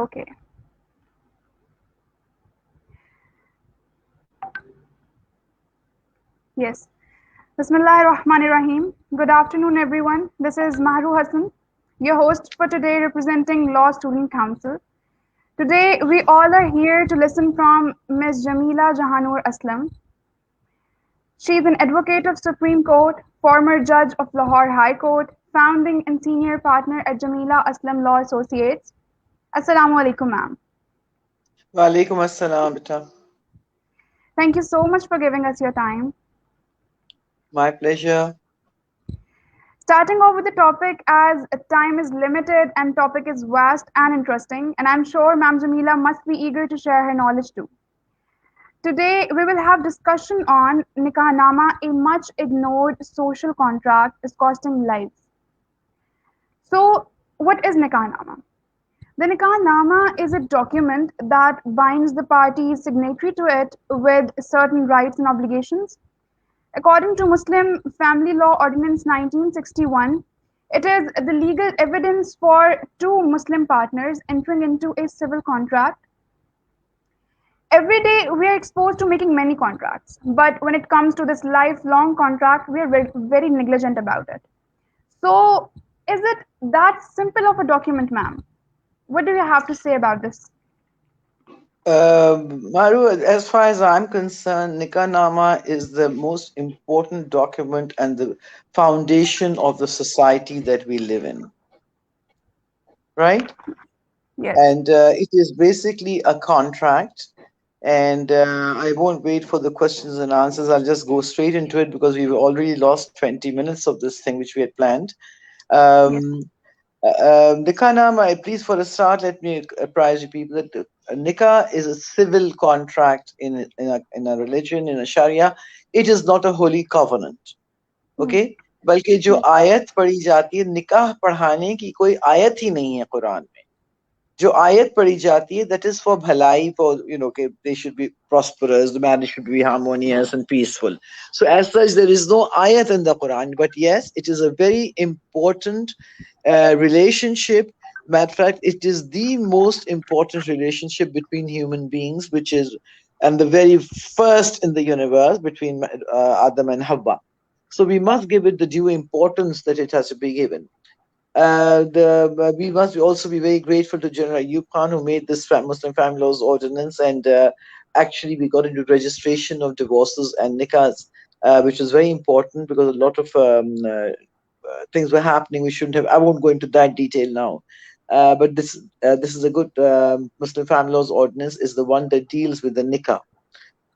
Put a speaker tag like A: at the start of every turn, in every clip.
A: Okay. Yes. Bismillahirrahmanirrahim. Good afternoon, everyone. This is Mahru Hassan, your host for today, representing Law Student Council. Today, we all are here to listen from Ms. Jamila Jahanoor Aslam. She is an advocate of Supreme Court, former judge of Lahore High Court, founding and senior partner at Jamila Aslam Law Associates. Assalamu alaikum, ma'am.
B: Walaikum assalam, beta.
A: Thank you so much for giving us your time.
B: My pleasure.
A: Starting off with the topic, as time is limited and topic is vast and interesting, and I'm sure Ma'am Jamila must be eager to share her knowledge too. Today, we will have discussion on Nikahnaman, a much ignored social contract is costing lives. So, what is Nikahnaman? The Nikahnaman is a document that binds the parties signatory to it with certain rights and obligations. According to Muslim Family Law Ordinance 1961, it is the legal evidence for two Muslim partners entering into a civil contract. Every day we are exposed to making many contracts, but when it comes to this lifelong contract, we are very negligent about it. So, is it that simple of a document, ma'am? What do you have to say about this?
B: Maru, as far as I'm concerned, Nikahnaman is the most important document and the foundation of the society that we live in, right?
A: Yes.
B: And it is basically a contract. And I won't wait for the questions and answers. I'll just go straight into it because we've already lost 20 minutes of this thing which we had planned.
A: Yes.
B: Um, Nikah Nama, please for a start, let me apprise you people that Nikah is a civil contract in a religion, in a Sharia. It is not a holy covenant.
A: Hmm.
B: Okay? बल्कि जो
A: Yes.
B: आयत पढ़ी जाती है निकाह पढ़ाने की कोई आयत ही नहीं है कुरान में जो आयत पढ़ी जाती है that is for bhalai for okay, they should be prosperous, the marriage should be harmonious and peaceful. So as such there is no ayat in the Quran, but yes, it is a very important relationship. Matter of fact, it is the most important relationship between human beings, which is and the very first in the universe between Adam and Hawa. So we must give it the due importance that it has to be given. We must also be very grateful to General Ayub Khan who made this Muslim Family Laws Ordinance, and actually we got into registration of divorces and nikahs, which was very important because a lot of things were happening. We shouldn't have. I won't go into that detail now. But this is a good Muslim Family Laws Ordinance is the one that deals with the nikah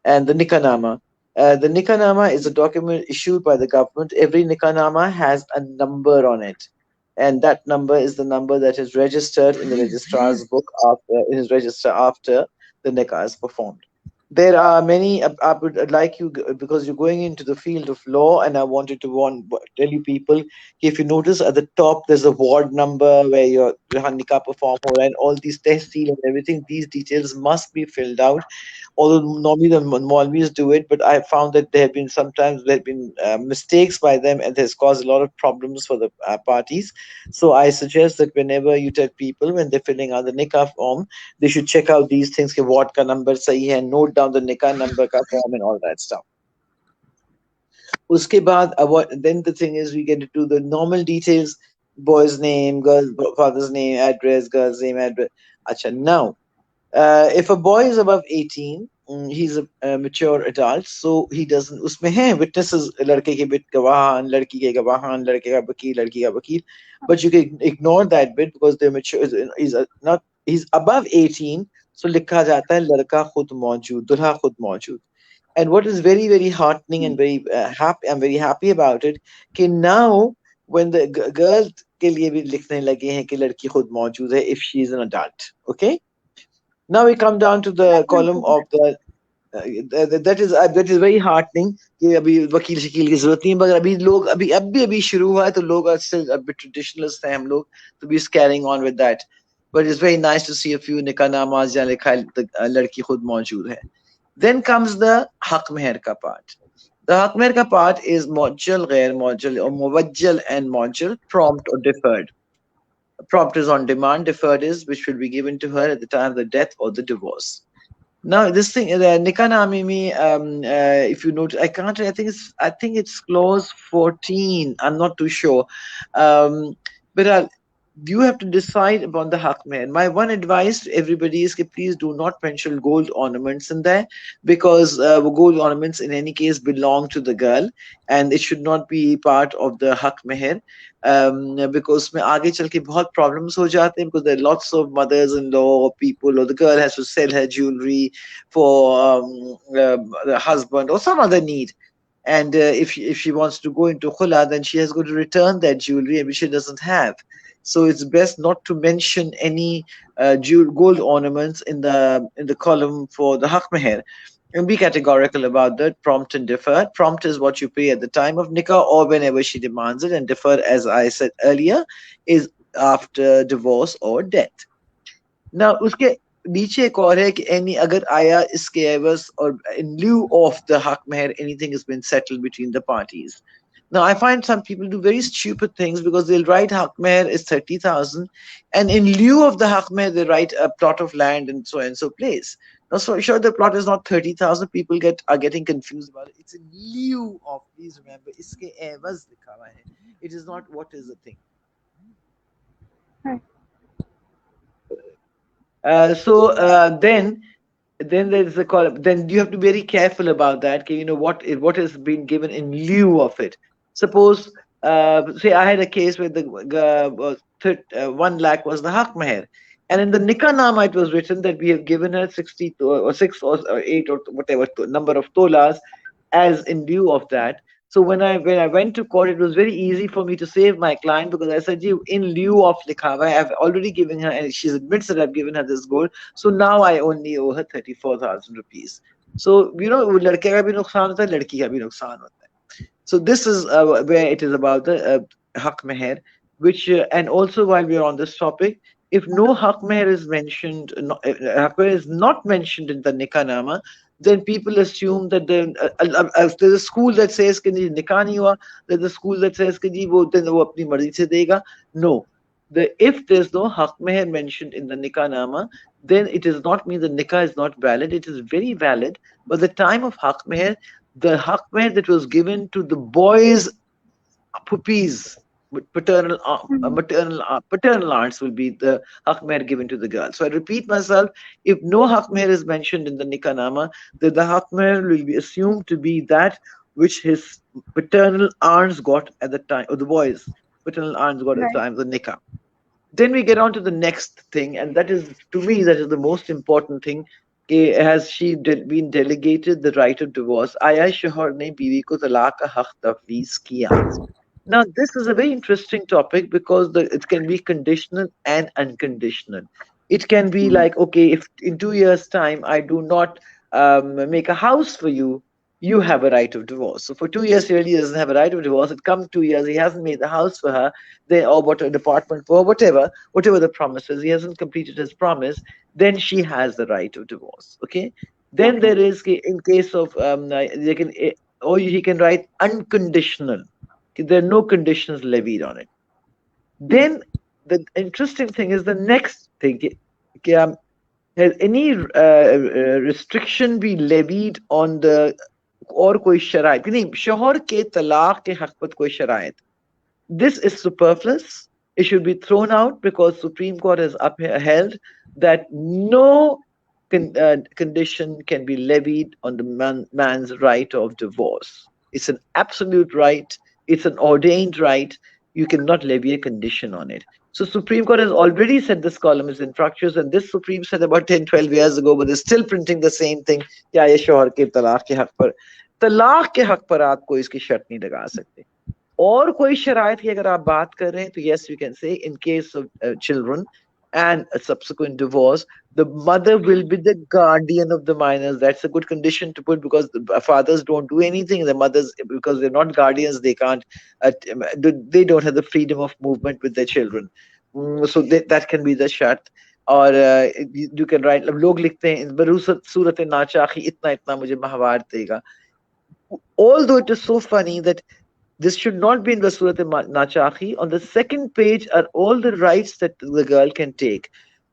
B: and the Nikahnaman. The Nikahnaman is a document issued by the government. Every Nikahnaman has a number on it, and that number is the number that is registered in the registrar's book after in his register after the nikah is performed. There are many. I would like you because you're going into the field of law, and I wanted to tell you people. If you notice at the top, there's a ward number where your nikah performed, and all these tehsil and everything. These details must be filled out, although normally the Maulvis do it, but I found that there have been mistakes by them, and it has caused a lot of problems for the parties. So I suggest that whenever you tell people when they're filling out the nikah form, they should check out these things. Ke what ka number sahi hai, note down the nikah number ka form and all that stuff. Uske baad, then the thing is we get into the normal details: boy's name, girl, father's name, address, girl's name, address. Acha, now if a boy is above 18, he's a mature adult, so he doesn't. उसमें है witnesses लड़के के bit गवाहान, लड़की के गवाहान, लड़के का वकील, लड़की का वकील. But you can ignore that bit because they're mature. He's above 18, so लिखा जाता है लड़का खुद मौजूद, दुल्हा खुद मौजूद. And what is very heartening and very happy, I'm very happy about it. कि now when the girl के लिए भी लिखने लगे हैं कि लड़की खुद मौजूद है if she is an adult. Okay. Now we come down to the
A: That's an
B: column of
A: improvement.
B: that is very heartening कि अभी वकील शकील की जरूरत नहीं है मगर अभी लोग अभी शुरू हुआ है तो लोग are still a bit traditionalist हैं हम लोग तो we is carrying on with that, but it's very nice to see a few निकाहनामाज़ जहाँ लिखा है लड़की खुद मौजूद है. Then comes the हक मेहर का part. The हक मेहर का part is मुअज्जल, गैर मुअज्जल, or मुवज्जल and मुअज्जल, prompt or deferred. Prompt is on demand, deferred is which will be given to her at the time of the death or the divorce. Now, this thing, the Nikahnaman, if you note, I think it's clause 14. I'm not too sure, but you have to decide upon the haq mein. My one advice to everybody is that please do not mention gold ornaments in there, because gold ornaments in any case belong to the girl, and it should not be part of the haq meher. Because में आगे चल के बहुत problems हो जाते हैं, because there are lots of mothers-in-law or people, or the girl has to sell her jewelry for the husband or some other need. And if she wants to go into khula, then she has got to return that jewelry which she doesn't have. So it's best not to mention any gold ornaments in the column for the haq meher. And be categorical about that. Prompt and deferred. Prompt is what you pay at the time of nikah or whenever she demands it, and deferred, as I said earlier, is after divorce or death. Now, उसके नीचे एक और है कि any अगर आया इसके एवज or in lieu of the haq meher, anything has been settled between the parties. Now, I find some people do very stupid things, because they'll write haq meher is 30,000, and in lieu of the haq meher, they write a plot of land and so place. Now, so sure, the plot is not 30,000. People are getting confused about it. It's in lieu of. Please remember, iske एवज लिखा हुआ है. It is not what is the thing.
A: Right.
B: Then there's the column. Then you have to be very careful about that. Okay, what has been given in lieu of it. Suppose, say I had a case where the 1 lakh was the haq meher, and in the nikahnaman it was written that we have given her 60 or 6 or 8 or whatever number of tolas as in lieu of that. So when I went to court, it was very easy for me to save my client, because I said, in lieu of likhawa, I've already given her, and she admits that I've given her this gold. So now I only owe her 34,000 rupees. So ladke ka bhi nuksan hota hai, ladki ka bhi nuksan hota hai. So this is where it is about the haq meher, which and also while we are on this topic, if no haq meher is mentioned, haq meher is not mentioned in the nikah, then people assume that there's a school that says कि nikah nahi hua, there's a school that says कि वो अपनी मर्जी से देगा. No, if there's no haq meher mentioned in the nikah, then it does not mean the nikah is not valid. It is very valid. But the time of haq meher, the haq meher that was given to the boys' puppies, paternal aunts, will be the haq meher given to the girl. So I repeat myself: if no haq meher is mentioned in the nikahnaman, then the haq meher will be assumed to be that which his paternal aunts got at the time, or the boys' paternal aunts got at the
A: Right.
B: time of the nikah. Then we get on to the next thing, and that is, to me, that is the most important thing. Has she been delegated the right of divorce? आया शोहर ने बीवी को तलाक का हक तफवीज किया. Now, this is a very interesting topic, because it can be conditional and unconditional. It can be
A: Mhm.
B: like, okay, if in 2 years' time I do not make a house for you, you have a right of divorce. So for 2 years, he really doesn't have a right of divorce. It comes 2 years, he hasn't made the house for her, then, or what a department for, whatever the promise is, he hasn't completed his promise, then she has the right of divorce. Okay. Then
A: Okay.
B: there is, in case of they can, or he can write unconditional. There are no conditions levied on it.
A: Mhm.
B: Then the interesting thing is the next thing. Has any restriction be levied on the और कोई शराइत नहीं, शोहर के तलाक के हक पर कोई शराइत? This is superfluous. It should be thrown out, because Supreme Court has upheld that no condition can be levied on the man's right of divorce. It's an absolute right. It's an ordained right. You cannot levy a condition on it. So Supreme Court has already said this column is infructuous, and this Supreme said about 10, 12 years ago, but they're still printing the same thing. क्या ये शोहर के तलाक के हक पर आप कोई इसकी शर्त नहीं लगा सकते. और कोई शराइत की अगर आप बात कर रहे हैं, तो yes, you can say in case of children and a subsequent divorce, the mother will be the guardian of the minors. That's a good condition to put, because the fathers don't do anything. The mothers, because they're not guardians, they can't, they don't have the freedom of movement with their children. So that can be the shart. Or you can write, लोग लिखते हैं बरूसत सूरत नाचाखी इतना इतना मुझे माहवार देगा. Although it is so funny that This should not be in the Surat Nachakhi. On the second page are all the rights that the girl can take.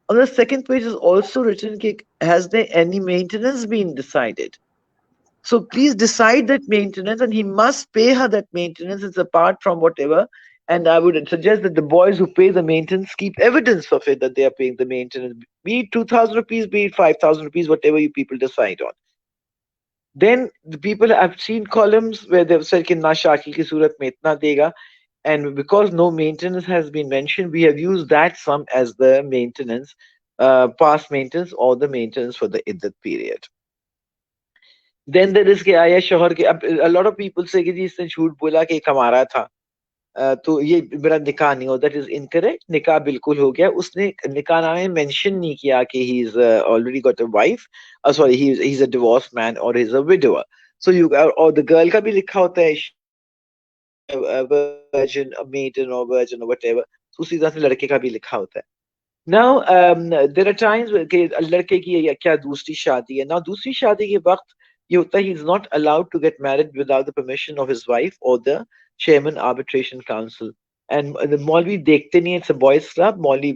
B: On the second page is also written, has there any maintenance been decided? So please decide that maintenance, and he must pay her that maintenance. It's apart from whatever. And I would suggest that the boys who pay the maintenance keep evidence of it that they are paying the maintenance, be it 2,000 rupees, be it 5,000 rupees, whatever you people decide on. Then the people have seen columns where they've said कि ना शाकी की सूरत में इतना देगा, and because no maintenance has been mentioned, we have used that sum as the maintenance, past maintenance or the maintenance for the iddat period. Then there is कि आया शोहर के, a lot of people say कि जी इसने झूठ बोला कि कमा रहा था, तो ये मेरा निकाह नहीं हो, that is incorrect. निकाह बिल्कुल हो गया. उसने निकाहनामे में मेंशन नहीं किया कि he is already got a wife, sorry, he's a divorced man or he's a widower. So you, or the girl का भी लिखा होता है she is a virgin, a maiden or virgin or whatever. So उसी तरह से लड़के का भी लिखा होता है. Now there are times कि लड़के की या क्या दूसरी शादी है. Now दूसरी शादी के वक्त ये होता है, he is not allowed to get married without the permission of his wife or the chairman arbitration council. And the मौलवी देखते नहीं है, it's a boys club. मौलवी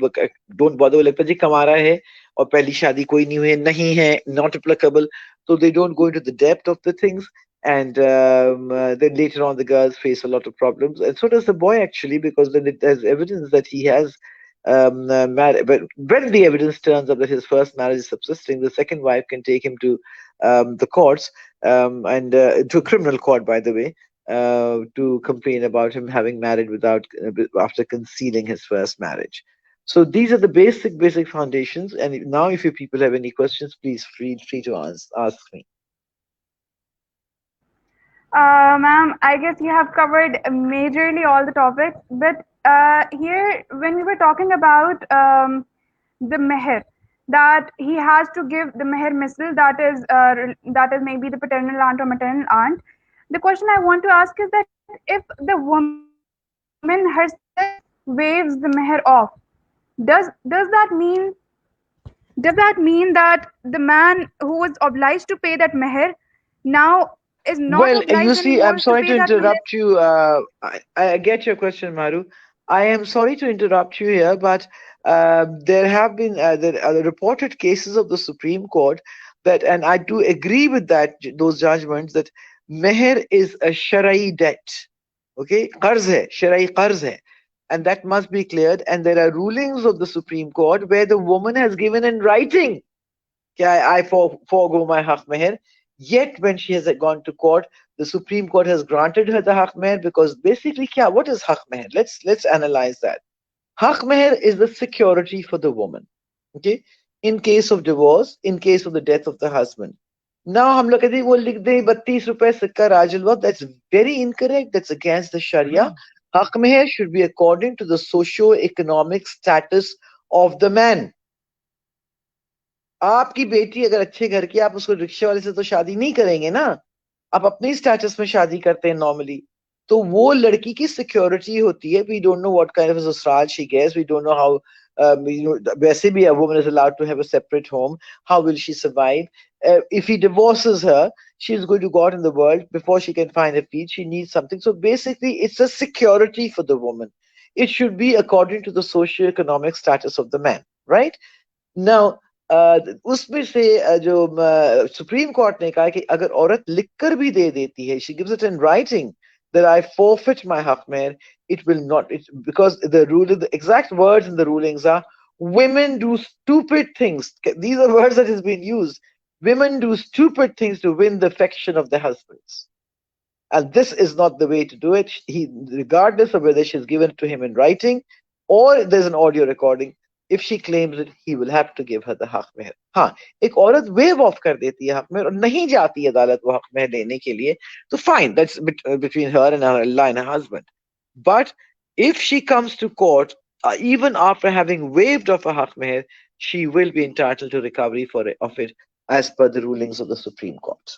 B: don't bother, लगता है जी कमा रहा है और पहली शादी कोई नहीं हुई है, नहीं है, not applicable. So they don't go into the depth of the things. And then later on the girls face a lot of problems, and so does the boy actually, because then there's evidence that he has married. But when the evidence turns up that his first marriage is subsisting, the second wife can take him to the courts, and to a criminal court, by the way, to complain about him having married without after concealing his first marriage. So these are the basic foundations. And now, if you people have any questions, please feel free to ask me.
A: Ma'am, I guess you have covered majorly all the topics, but here, when we were talking about the meher, that he has to give the meher misl, that is maybe the paternal aunt or maternal aunt. The question I want to ask is that if the woman herself waves the meher off, does does that mean does that mean that the man who was obliged to pay that meher now is not
B: Well,
A: obliged
B: you see,
A: anymore
B: I'm
A: to pay
B: sorry to
A: that meher?
B: interrupt you. I get your question, Maru. I am sorry to interrupt you here, but there have been there are reported cases of the Supreme Court that, and I do agree with that, those judgments, that meher is a sharai debt. Okay, qarz hai, sharai qarz hai. And that must be cleared. And there are rulings of the Supreme Court where the woman has given in writing, I forego my haq meher. Yet when she has gone to court, the Supreme Court has granted her the haq meher, because basically, what is haq meher? Let's analyze that. Haq meher is the security for the woman. Okay, in case of divorce, in case of the death of the husband. Now हम लोग कहते हैं वो लिख दे 32 रुपए सिक्का राजुल वक्त. That's very incorrect. That's against the Sharia. Haq meher should be according to the socio-economic status of the man. आपकी बेटी अगर अच्छे घर की, आप उसको रिक्शे वाले से तो शादी नहीं करेंगे ना, आप अपने स्टेटस में शादी करते हैं नॉर्मली. तो वो लड़की की सिक्योरिटी होती है. We don't know what kind of ससुराल she gets, we don't know how, वैसे भी a woman is allowed to have a separate home. How will she survive? If he divorces her, she is going to go out in the world. Before she can find her feet, she needs something. So basically, it's a security for the woman. It should be according to the socio-economic status of the man, right? Now, उसमें से जो supreme court ने कहा कि अगर औरत लिखकर भी दे देती है, she gives it in writing that I forfeit my haq meher, it will not, because the rule, the exact words in the rulings are, women do stupid things. These are words that has been used. Women do stupid things to win the affection of their husbands. And this is not the way to do it. He, regardless of whether she's given it to him in writing or there's an audio recording, if she claims it, he will have to give her the haq meher. हाँ, एक औरत wave of कर देती है हक मेहर और नहीं जाती है अदालत वो हक मेहर लेने के लिए, तो fine, that's between her and Allah and her husband. But if she comes to court, even after having waived of a haq meher, she will be entitled to recovery of it as per the rulings of the Supreme Court.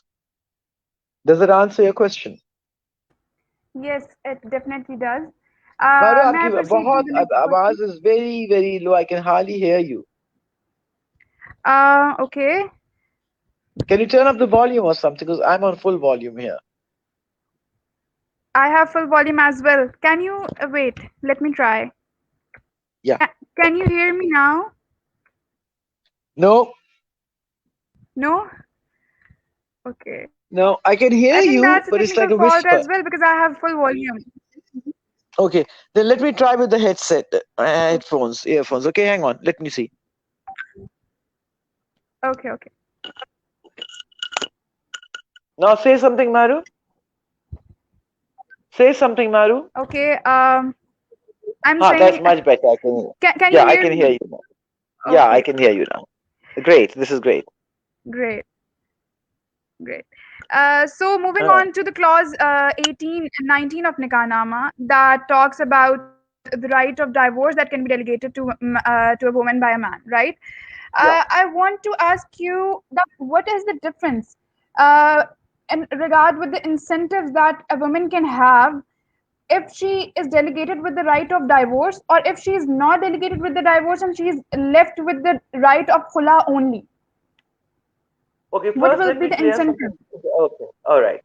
B: Does that answer your question?
A: Yes, it definitely does.
B: मारो
A: May
B: आपकी
A: I proceed to
B: बहुत
A: the next question?
B: आवाज is very low. I can hardly hear you.
A: Okay.
B: Can you turn up the volume or something? Because I'm on full volume here.
A: I have full volume as well. Can you wait? Let me try.
B: Yeah.
A: Can you hear me now?
B: No,
A: No? Okay.
B: no, I
A: I
B: can
A: think
B: hear
A: that's a
B: you,
A: technical
B: but it's like
A: fault
B: a
A: as well
B: whisper.
A: because I have full volume.
B: Okay, then let me try with the headset, headphones, earphones. Okay, hang on. Let me see.
A: Okay, okay.
B: Now say something, Maru. Say something, Maru.
A: Okay, I'm
B: That's
A: saying,
B: much better. I can.
A: can you
B: Yeah, I
A: hear
B: can hear
A: me?
B: you now. Yeah, I
A: Okay,
B: can hear you now. Great. This is great.
A: great, great. So moving
B: Uh,
A: on to the clause 18 and 19 of Nikahnaman that talks about the right of divorce that can be delegated to a woman by a man, right?
B: yeah.
A: I want to ask you that what is the difference uh, in regard with the incentives that a woman can have if she is delegated with the right of divorce, or if she is not delegated with the divorce and she is left with the right of khula only?
B: Okay.
A: What
B: First,
A: will
B: let
A: be
B: me
A: the
B: clear something.
A: incentive?
B: Okay. All right.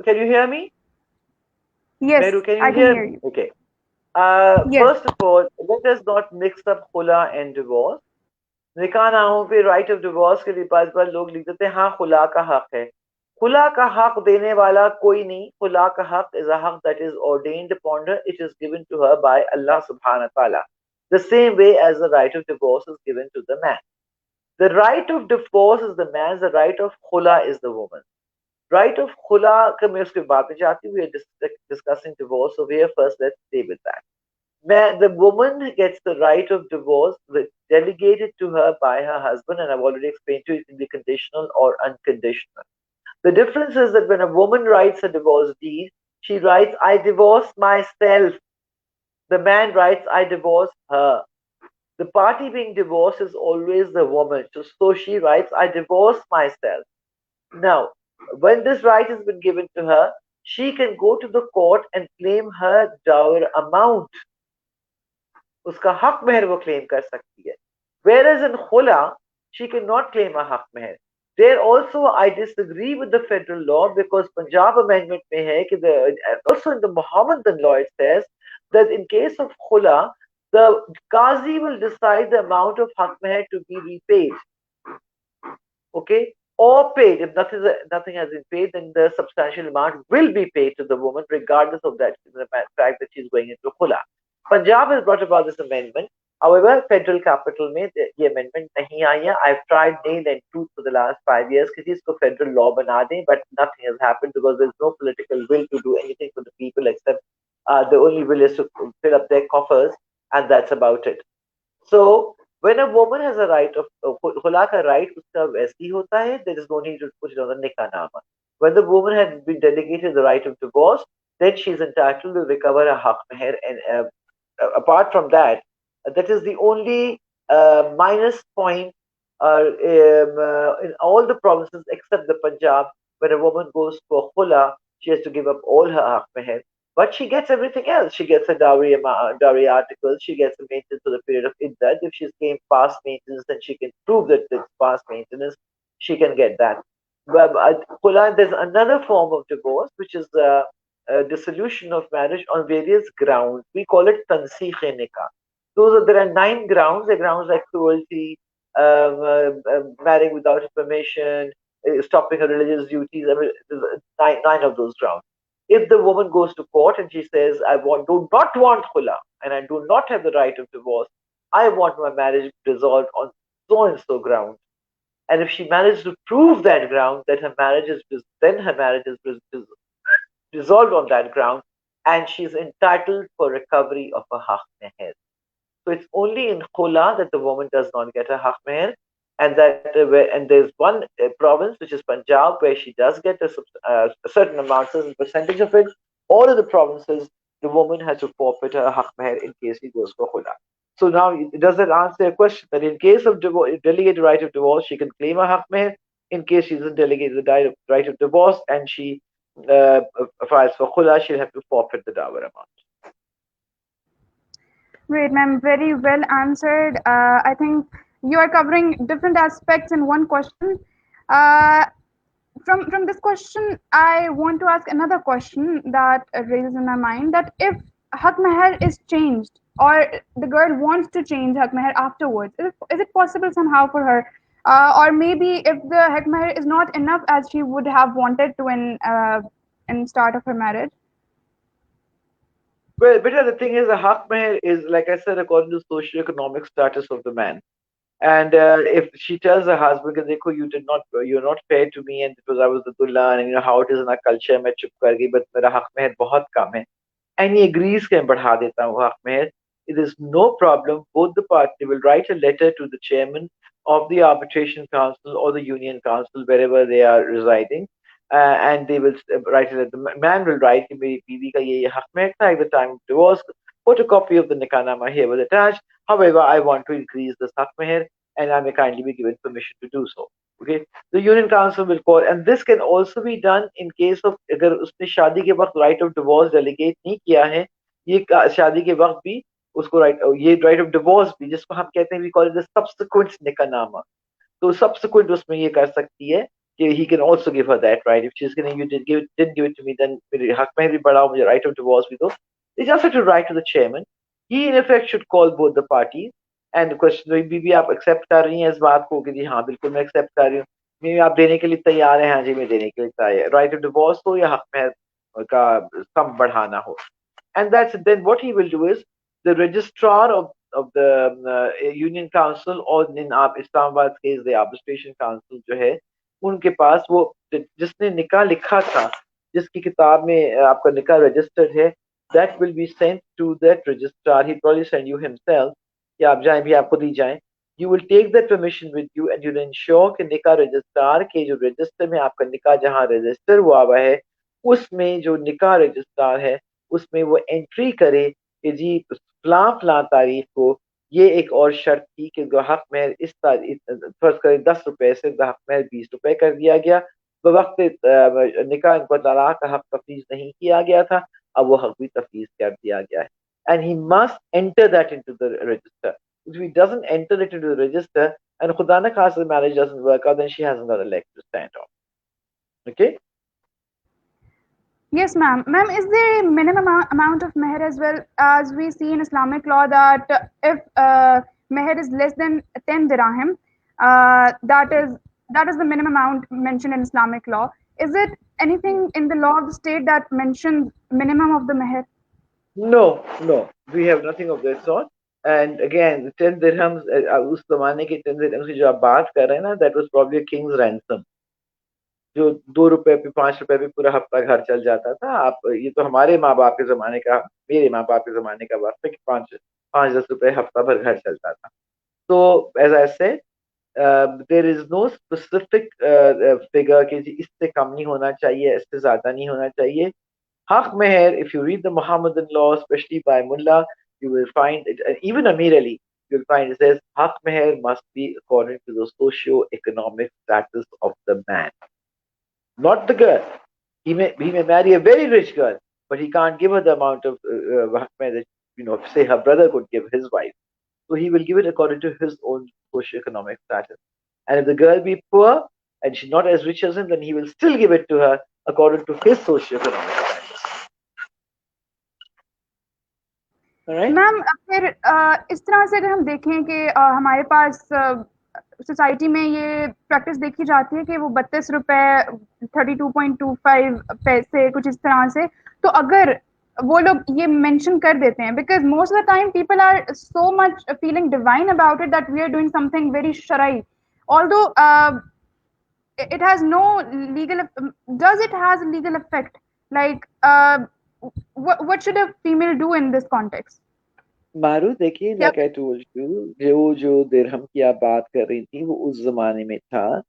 B: Can you hear me, Meru?
A: Yes,
B: Can you
A: I can
B: hear
A: hear
B: me?
A: you.
B: Okay.
A: Yes.
B: First of all, let us not mix up khula and divorce. निकाह ना हो पे right of divorce के लिए बार बार लोग लिख देते हैं हाँ खुला का हक है खुला का हक देने वाला कोई नहीं खुला का हक इज अ हक that is ordained upon her it is given to her by Allah subhanahu wa ta'ala the same way as the right of divorce is given to the man the right of divorce is the man's the right of khula is the woman right of khula का मैं उसके बाद में जाती हूँ we are discussing divorce so we are first let's stay with that the woman gets the right of divorce delegated to her by her husband, and I've already explained to you it can be conditional or unconditional. The difference is that when a woman writes a divorce deed, she writes, I divorce myself. The man writes, I divorce her. The party being divorced is always the woman. So she writes, I divorce myself. Now, when this right has been given to her, she can go to the court and claim her dower amount. उसका हक महर वो claim कर सकती है whereas in khula she cannot claim a haq meher there also I disagree with the federal law because Punjab amendment mein hai ki also in the Mohammedan law it says that in case of khula the qazi will decide the amount of haq meher to be repaid okay, or paid. If nothing has been paid, then the substantial amount will be paid to the woman, regardless of the fact that she's going into khula. Punjab has brought about this amendment. However, federal capital में ये amendment नहीं आई है. I've tried nail and tooth for the last 5 years कि इसको federal law बना दें, but nothing has happened because there's no political will to do anything for the people except the only will is to fill up their coffers, and that's about it. So when a woman has a right of khula ka right uska वैसे ही होता है there is no need to put it on the nikahnaman when the woman has been delegated the right of divorce then she is entitled to recover a haq meher and apart from that that is the only minus point in all the provinces except the Punjab when a woman goes for khula she has to give up all her haq meher but she gets everything else. She gets a dowry articles. She gets a maintenance for the period of iddat. If she's claimed past maintenance and she can prove that it's past maintenance, she can get that. But there's another form of divorce, which is dissolution of marriage on various grounds. We call it tansikh nikah. There are 9 grounds. The grounds like cruelty, marrying without permission, stopping her religious duties. I mean, there's nine of those grounds if the woman goes to court and she says, do not want khula and I do not have the right of divorce, I want my marriage dissolved on so and so ground. And if she manages to prove that ground, that then her marriage is dissolved on that ground, and she is entitled for recovery of a haq meher. So it's only in khula that the woman does not get a haq meher, and there's one province which is Punjab where she does get a certain amount, certain percentage of it. All of the provinces, the woman has to forfeit her haq meher in case she goes for khula. So now, does that answer your question? That in case of delegated right of divorce, she can claim a haq meher. In case she doesn't delegate the right of divorce and she files for khula, she'll have to forfeit the dower amount.
A: Great, ma'am. Very well answered. I think you are covering different aspects in one question. Uh, from this question, I want to ask another question that raises in my mind that if hak meher is changed or the girl wants to change hak meher afterwards, is it possible somehow for her? Or maybe if the hak meher is not enough as she would have wanted to in start of her marriage.
B: Well, beta, the thing is, a haq meher is, like I said, according to socio-economic status of the man. And if she tells her husband, "Dekho, you're not fair to me, and because I was the dulha, and you know how it is in our culture, मैं चुप कर गई, but मेरा हक मेहर बहुत कम है," and he agrees कि मैं बढ़ा देता हूँ हक मेहर, it is no problem. Both the party will write a letter to the chairman of the arbitration council or the union council wherever they are residing, and they will write it. The man will write कि मेरी बीवी का ये हक मेहर था at the time of divorce. Photocopy of the Nikahnaman here was attached. However, I want to increase this hak meher, and I may kindly be given permission to do so. Okay, the union council will call, and this can also be done in case of अगर उसने शादी के वक्त right of divorce delegate नहीं किया है, ये शादी के वक्त भी उसको ये right of divorce भी, जिसको हम कहते हैं, we call it the subsequent nikahnaमा, तो subsequent उसमें ये कर सकती है कि he can also give her that right. If she's going, you didn't give it to me, then मेरे हक में भी बढ़ाओ, मुझे right of divorce भी दो. They just have to write to the chairman. He in effect should call both the parties and the question, बीबी आप accept कर रही हैं इस बात को कि जी हाँ बिल्कुल मैं accept कर रही हूँ, बीबी आप देने के लिए तैयार हैं, हाँ जी मैं देने के लिए तैयार, right of divorce हो या हक में का कम बढ़ाना हो. And that's then what he will do is the registrar of the union council, or in Islamabad case the arbitration council जो है, उनके पास वो जिसने निकाह लिखा था, जिसकी किताब में आपका निकाह रजिस्टर्ड है, that will be sent to that registrar. He probably send you himself कि आप जाएं भी आपको दी जाए. You will take that permission with you and you'll ensure कि निकाह रजिस्ट्रार के जो रजिस्टर में आपका निकाह जहाँ रजिस्टर हुआ है, उसमें जो निकाह रजिस्ट्रार है उसमें वो एंट्री करे कि जी फलां फलां तारीख को ये एक और शर्त थी कि हक महर इस तारीख, फर्ज करें 10 रुपए से हक महर 20 रुपए कर दिया गया, वक्त निकाह इनको तलाक का हक तफवीज नहीं किया गया था, अब वो हक भी तफवीज कर दिया गया है. And he must enter that into the register. If he doesn't enter it into the register, and खुदा न खास the marriage doesn't work out, then she hasn't got a leg to stand on. Okay?
A: Yes, ma'am. Ma'am, is there a minimum amount of meher as well, as we see in Islamic law that if meher is less than 10 dirham, that is the minimum amount mentioned in Islamic law. Is it anything in the law of the state that mentions minimum of the meher?
B: No, no, we have nothing of that sort. And again, 10 dirhams, उस जमाने के 10 dirhams की जो आप बात कर रहे हैं ना, that was probably a king's ransom. जो 2 रुपए पे 5 रुपए पे पूरा हफ्ता घर चल जाता था. आप ये तो हमारे माँ बाप के जमाने का, मेरे माँ बाप के जमाने का वक्त है कि 5-10 रुपए हफ्ता भर घर चलता था. तो as I say there is no specific figure कि जी इससे कम नहीं होना चाहिए, इससे ज्यादा नहीं होना चाहिए. Haq Meher, if you read the Muhammadan law, especially by Mullah, you will find it, and even Amir Ali, you'll find it says Haq Meher must be according to the socio-economic status of the man, not the girl. He may marry a very rich girl, but he can't give her the amount of Haq Meher that, say her brother could give his wife. So he will give it according to his own socio-economic status. And if the girl be poor and she's not as rich as him, then he will still give it to her according to his socio-economic status. All right?
A: Ma'am फिर इस तरह से अगर हम देखें कि हमारे पास society में ये प्रैक्टिस देखी जाती है कि वो 32 रुपए 32.25 पैसे कुछ इस तरह से, तो अगर वो लोग ये मेंशन कर देते हैं, because most of the time people are so much feeling divine about it that we are doing something very शराई, although it has no legal, does it has a legal effect, like what should a female do in this context?
B: मारू देखिए,
A: क्या
B: like I told you, जो दिरहम की आप बात कर रही थी वो उस जमाने में था.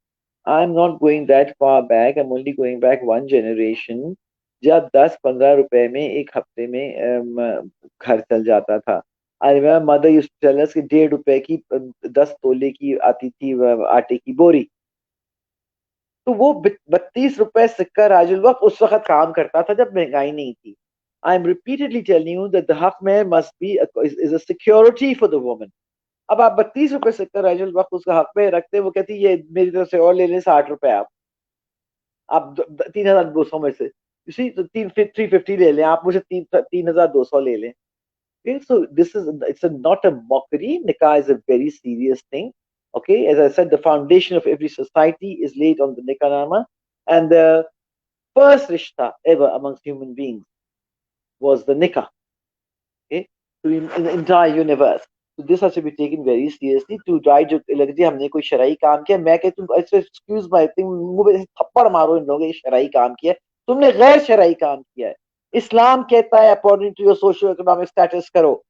B: I'm not going that far back. I'm only going back one generation. जब 10-15 रुपए में एक हफ्ते में घर चल जाता था. I remember mother used to tell us कि 1.5 रुपए की 10 तोले की आती थी आटे की बोरी. तो वो 32 रुपए सिक्का राजुल वक्त उस वक्त काम करता था जब महंगाई नहीं थी. I'm repeatedly telling you that the haq meher must be is a security for the woman. अब आप 32 रुपए सिक्का राजुल वक्त उसका हक में रखते, वो कहती है ये मेरी तरफ से और ले लें 60 रुपए आप. आप 3,200 में से इसी तो 350 ले लें, आप मुझे 3,200 ले लें. Okay, so this is it's not a mockery. Nikah is a very serious thing. Okay, as I said, the foundation of every society is laid on the Nikahnaman, and the first rishta ever amongst human beings was the Nikah. Okay, so in the entire universe. So this has to be taken very seriously. To try जो लग जी हमने कोई शराई काम किया, मैं कहती हूँ excuse my thing, मुंह पे थप्पड़ मारो इन लोगों ने, ये शराई काम किया है, तुमने गैर शराई काम किया है. इस्लाम कहता है according to your socio economic status करो.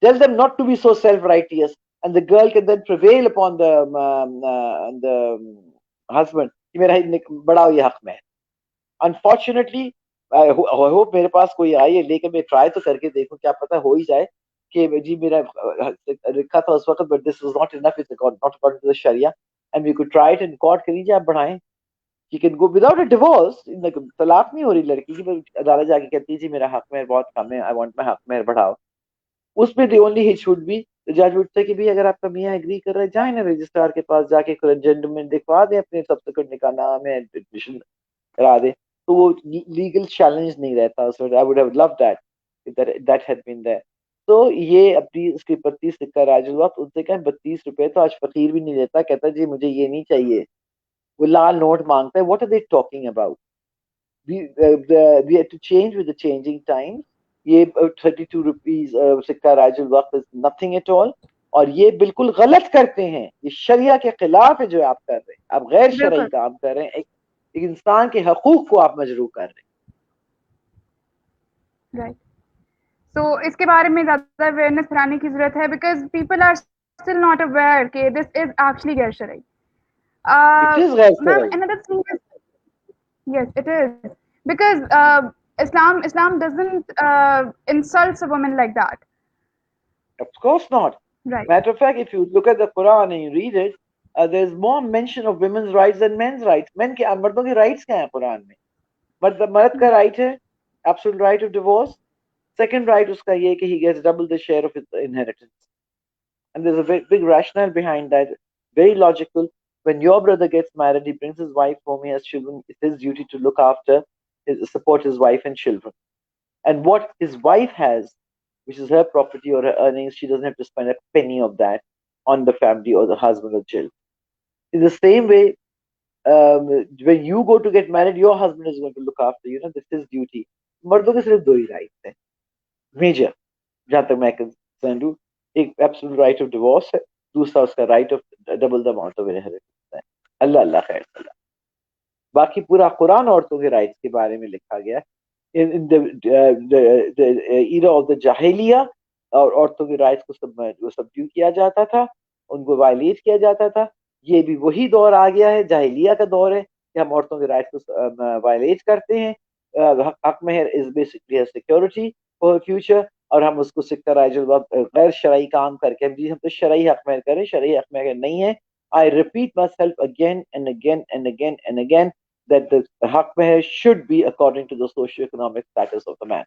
B: Tell them not to be so self-righteous, and the girl can then prevail upon the husband कि मेरा बढ़ाओ ये हक में. Unfortunately, I hope मेरे पास कोई आई है, लेकिन मैं ट्राई तो करके देखूं, क्या पता हो ही जाए कि जी मेरा लिखा था उस वक्त, but this was not enough, it's not according to the Sharia, and we could try it in court. करिए आप बढ़ाएं. You can go without a divorce. तलाक नहीं हो रही लड़की की, अदालत जाके कहती है जी मेरा हक मेहर बहुत कम है, I want my हक मेहर बढ़ाओ. उसमें the only hitch would be the judge would say कि भी अगर आपका मियाँ एग्री कर रहा है, जाए ना रजिस्ट्रार के पास जाके जेंटलमैन दिखवा दे, अपने सब्सिक्वेंट निकाह नाम है, एडमिशन करा दे. तो वो लीगल चैलेंज नहीं रहता उसमें. I would have loved that had been there. तो ये अपनी उसकी 32 सिक्का राजुल वक्त उनसे कहें 32 रुपए तो आज फकीर भी नहीं देता, कहता जी मुझे ये नहीं चाहिए, वो लाल नोट मांगता है. What are they talking about? we had to change with the changing times. ये 32 रुपीज सिक्का राजुल वक्त इज नथिंग एट ऑल. और ये बिल्कुल गलत करते हैं, ये शरिया के खिलाफ है जो आप कर रहे हैं. आप गैर शरई काम कर रहे हैं, एक इंसान के हकूक को आप मजरू कर रहे
A: हैं. राइट. सो इसके बारे में ज़्यादा अवेयरनेस फैलाने की ज़रूरत है, because people are still not aware कि दिस इज एक्चुअली गैर शरई.
B: हैं. इट इज गैर
A: मैम,
B: शरई.
A: another thing is, yes, it is, because Islam doesn't insults a woman like that.
B: Of course not.
A: Right.
B: Matter of fact, if you look at the Quran and you read it, there's more mention of women's rights than men's rights. मर्दों के rights क्या हैं कुरान में? मर्द का right है absolute right of divorce. Second right उसका ये कि he gets double the share of his inheritance. And there's a very big rationale behind that. Very logical. When your brother gets married, he brings his wife home, he has children. It's his duty to look after, support his wife and children. And what his wife has, which is her property or her earnings, she doesn't have to spend a penny of that on the family or the husband or children. In the same way, when you go to get married, your husband is going to look after you. This is his duty. मर्दों के सिर्फ दो ही rights हैं major, जहां तक मैं concern हूँ. एक एब्सोल्यूट राइट ऑफ डिवोर्स है, दूसरा उसका right of double the amount of inheritance है. अल्लाह अल्लाह खैर सलाह. बाकी पूरा कुरान औरतों के राइट्स के बारे में लिखा गया है. in the era of the jahiliya, और औरतों के राइट्स को सबड्यू किया जाता था, उनको वायलेट किया जाता था. ये भी वही दौर आ गया है, जाहिलिया का दौर है कि हम औरतों के राइट्स को वायलेट करते हैं. हक महर is basically security for future, और हम उसको सिक्का राजुल वक्त गैर शरई काम करके हम तो शरई हक महर करें, शरई हक महर नहीं है. I repeat my self again and again and again and again that the haq meher should be according to the socio-economic status of the man.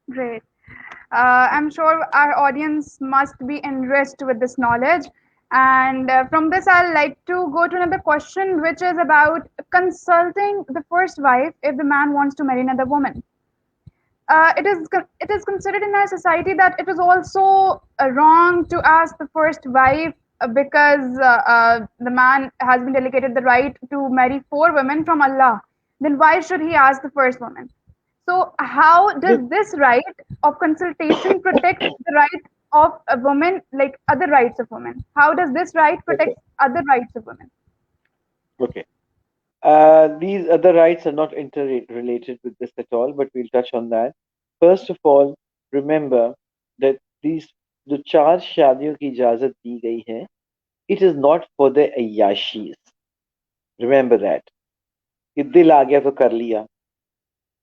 A: Great. I'm sure our audience must be enriched with this knowledge. And from this, I'd like to go to another question, which is about consulting the first wife if the man wants to marry another woman. It is considered in our society that it is also wrong to ask the first wife, because the man has been delegated the right to marry 4 women from Allah. Then why should he ask the first woman? So how does this right of consultation protect the right of a woman, like other rights of women? How does this right protect other rights of women?
B: Okay. These other rights are not interrelated with this at all, but we'll touch on that. First of all, remember that these जो 4 शादियों की इजाजत दी गई है, it is not for the अय्याशीज. Remember that. कि दिल आ गया तो कर लिया.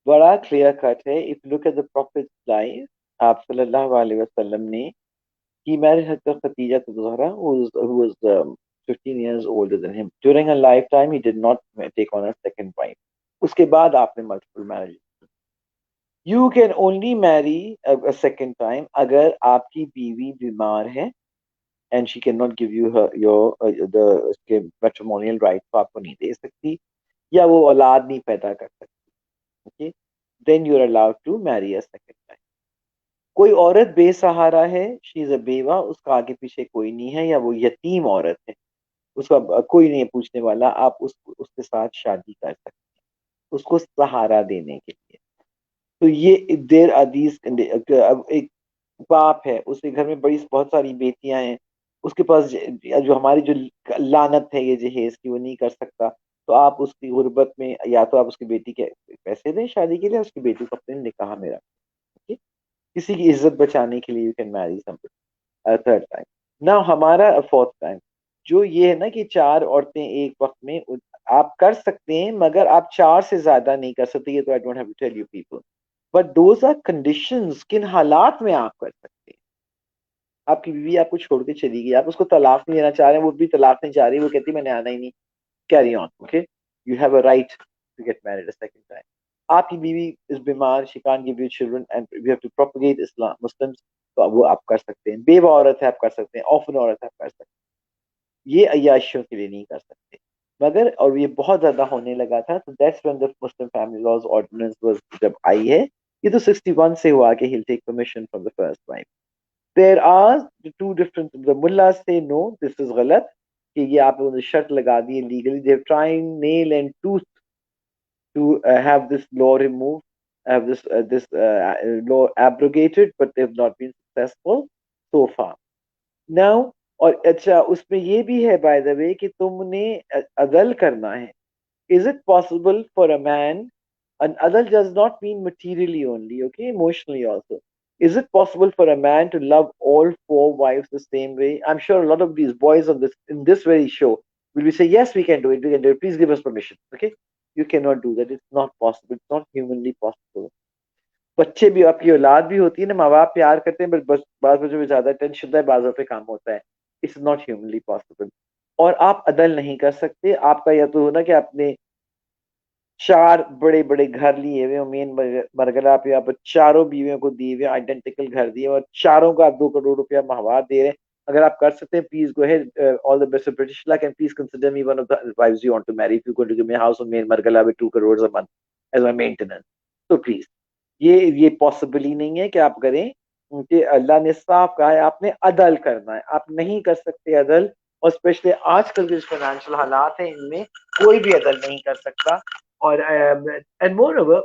B: बड़ा क्लियर कट है. If you look at the Prophet's life, आप सल्लल्लाहु अलैहि वसल्लम ने, he married Hazrat Khadija Zahra, who was 15 years older than him. During her lifetime, he did not take on a second wife. उसके बाद आपने multiple marriages. You can only marry a second time अगर आपकी बीवी बीमार है and she cannot give you her your the उसके matrimonial rights तो आपको नहीं दे सकती, या वो औलाद नहीं पैदा कर सकती, okay, then you are allowed to marry a second time. कोई औरत बेसहारा है, शी इज अ बेवा, उसका आगे पीछे कोई नहीं है, या वो यतीम औरत है, उसका कोई नहीं है पूछने वाला, आप उसके साथ शादी कर सकते हैं उसको सहारा देने के लिए। तो ये देर अदीज, अब एक बाप है, उसके घर में बड़ी बहुत सारी बेटियां हैं, उसके पास जो हमारी जो लानत है ये जहेज की, वो नहीं कर सकता, तो आप उसकी गुर्बत में या तो आप उसकी बेटी के पैसे दें शादी के लिए, उसकी बेटी को अपने निकाह में रखें, किसी की इज्जत बचाने के लिए you can marry somebody third time. ना हमारा फोर्थ टाइम, जो ये है ना कि चार औरतें एक वक्त में आप कर सकते हैं, मगर आप चार से ज्यादा नहीं कर सकते, ये तो I don't have to tell you people, but those are conditions, किन हालात में आप कर सकते हैं। आपकी बीवी आपको छोड़ के चली गई, आप उसको तलाक नहीं देना चाह रहे हैं, वो भी तलाक नहीं चाह रही, वो कहती मैंने आना ही नहीं, carry on, okay, you have a right to get married a second time. आपकी बीवी इस बीमार, she can't give you children and we have to propagate Islam Muslims, तो वो आप कर सकते हैं। बेवा औरत है आप कर सकते हैं, ऑफन औरत है आप कर सकते हैं, ये अय्याशियों के लिए नहीं कर सकते। मगर और ये बहुत ज्यादा होने लगा था, तो that's when the Muslim family laws ordinance was जब आई है, ये तो 61 से हुआ कि he'll take permission from the first wife. There are two different, the mullahs say no, this is गलत, कि ये आप लोगों ने शर्त लगा दी है legally, they're trying nail and tooth to have this law removed, have this law abrogated, but they've not been successful so far. Now, और अच्छा उसमें ये भी है बाय द वे कि तुमने अदल करना है। Is it possible for a man, and adult does not mean materially only, okay, emotionally also. Is it possible for a man to love all four wives the same way? I'm sure a lot of these boys on this in this very show will be say, yes, we can do it, we can do it. Please give us permission. Okay? You cannot do that. It's not possible. It's not humanly possible. बच्चे भी, आपकी औलाद भी होती है ना, माँ बाप प्यार करते हैं, बस बस बाज बच्चों में ज्यादा टेंशन होता है, बाजों पे काम होता है। It's not humanly possible. और आप अदल नहीं कर सकते, आपका या तो होना कि आपने चार बड़े बड़े घर लिए हुए, मेन मरगला पे आप चारों बीवियों को दिए हुए आइडेंटिकल घर दिए, और चारों को आप 2 करोड़ रुपया माहवार दे रहे हैं। अगर आप कर सकते हैं, please go ahead, all the best of British luck, and please consider me one of the wives you want to marry, if you going to give me house on main Margalla with 2 crore a month as my maintenance, तो please, ये possible ही नहीं है कि आप करें, क्योंकि अल्लाह ने साफ कहा है आपने अदल करना है, आप नहीं कर सकते अदल। और स्पेशली आजकल के जो फाइनेंशियल हालात हैं, इनमें कोई भी अदल नहीं कर सकता। और एंड मोर ओवर,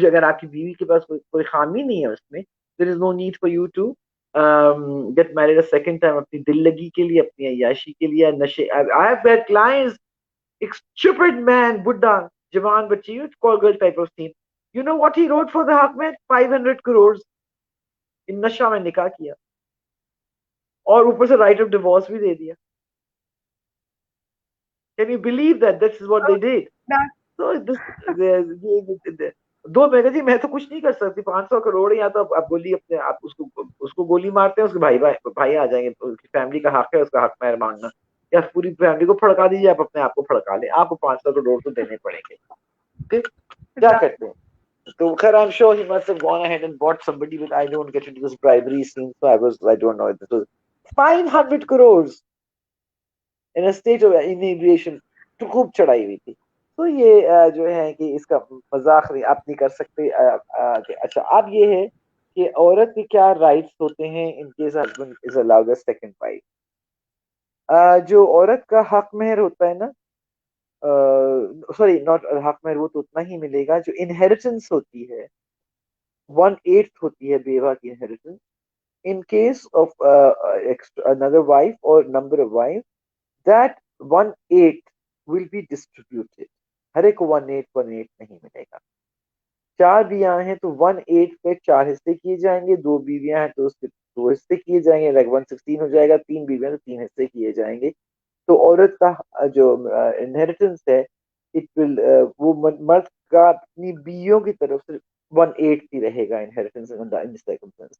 B: अगर आपकी बीवी के पास कोई खामी नहीं है उसमें, there is no need for you to get married a second time, अपनी दिल लगी के लिए, अपनी अय्याशी के लिए, नशे। आई हैव दैट क्लाइंट्स, एक स्टूपिड मैन, बुड्ढा जवान बच्ची, call girl type of scene, you know what he wrote for the haq में? 500 crores इन नशा में निकाह किया, और ऊपर से राइट ऑफ डिवोर्स भी दे दिया। Can you believe that this is what they did?
A: That
B: तो दो मैं जी, मैं तो कुछ नहीं कर सकती, 500 करोड़ है, या तो आप गोली अपने, आप उसको गोली मारते हैं, उसके भाई भाई भाई आ जाएंगे, उसकी फैमिली का हक है उसका हक महर मांगना, या पूरी फैमिली को फड़का दीजिए, आप अपने आप को फड़का ले, आपको 500 करोड़ तो देने पड़ेंगे। ठीक, क्या
A: exactly.
B: करते हैं? So, Khair, I'm sure he must have gone ahead and bought somebody, but I don't get into this bribery scene, so I don't know. This was 500 crores in a state of inebriation, तो खूब चढ़ाई हुई थी। तो ये जो है कि इसका मजाक नहीं, आप नहीं कर सकते। अच्छा, अब ये है कि औरत के क्या राइट्स होते हैं in case husband is allowed a second wife. जो औरत का हक महर होता है ना, सॉरी नॉट हक महर, वो तो उतना ही मिलेगा, जो इनहेरिटेंस होती है 1/8 होती है बेवा की inheritance, in case of another wife or number of wives, that 1/8 will be distributed। हर एक को 1/8 नहीं मिलेगा। चार बीवियां हैं तो 1/8 पे 4 हिस्से किए जाएंगे, दो बीवियां हैं तो उसके 2 हिस्से किए जाएंगे, लाइक 1/16 हो जाएगा, तीन बीवियां तो 3 हिस्से किए जाएंगे। तो औरत का जो इनहेरिटेंस है, इट विल, वो मर्द का अपनी बीवियों की तरफ से 1/8 ही रहेगा इनहेरिटेंस इन सर्कमस्टेंस।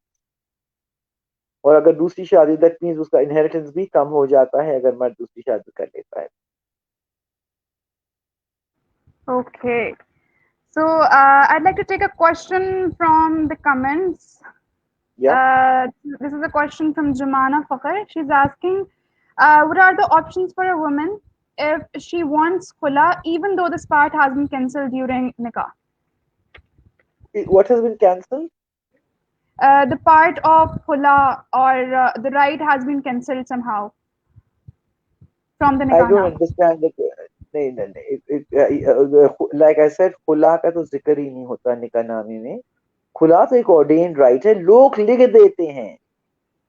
B: और अगर दूसरी शादी, दैट मीन्स उसका इनहेरिटेंस भी कम हो जाता है अगर मर्द दूसरी शादी कर लेता है।
A: Okay. So I'd like to take a question from the comments.
B: या
A: This is a question from Jumana Fakar. She's asking, What are the options for a woman if she wants khula even though this part has been cancelled during nikah?
B: What has been cancelled?
A: The part of khula or the right has been cancelled somehow from the
B: I don't
A: nikah.
B: understand the नहीं नहीं like I said खुला का तो जिक्र ही नहीं होता निकाहनामे में. खुला तो एक ऑर्डेन्ड राइट है, लोग लिख देते हैं.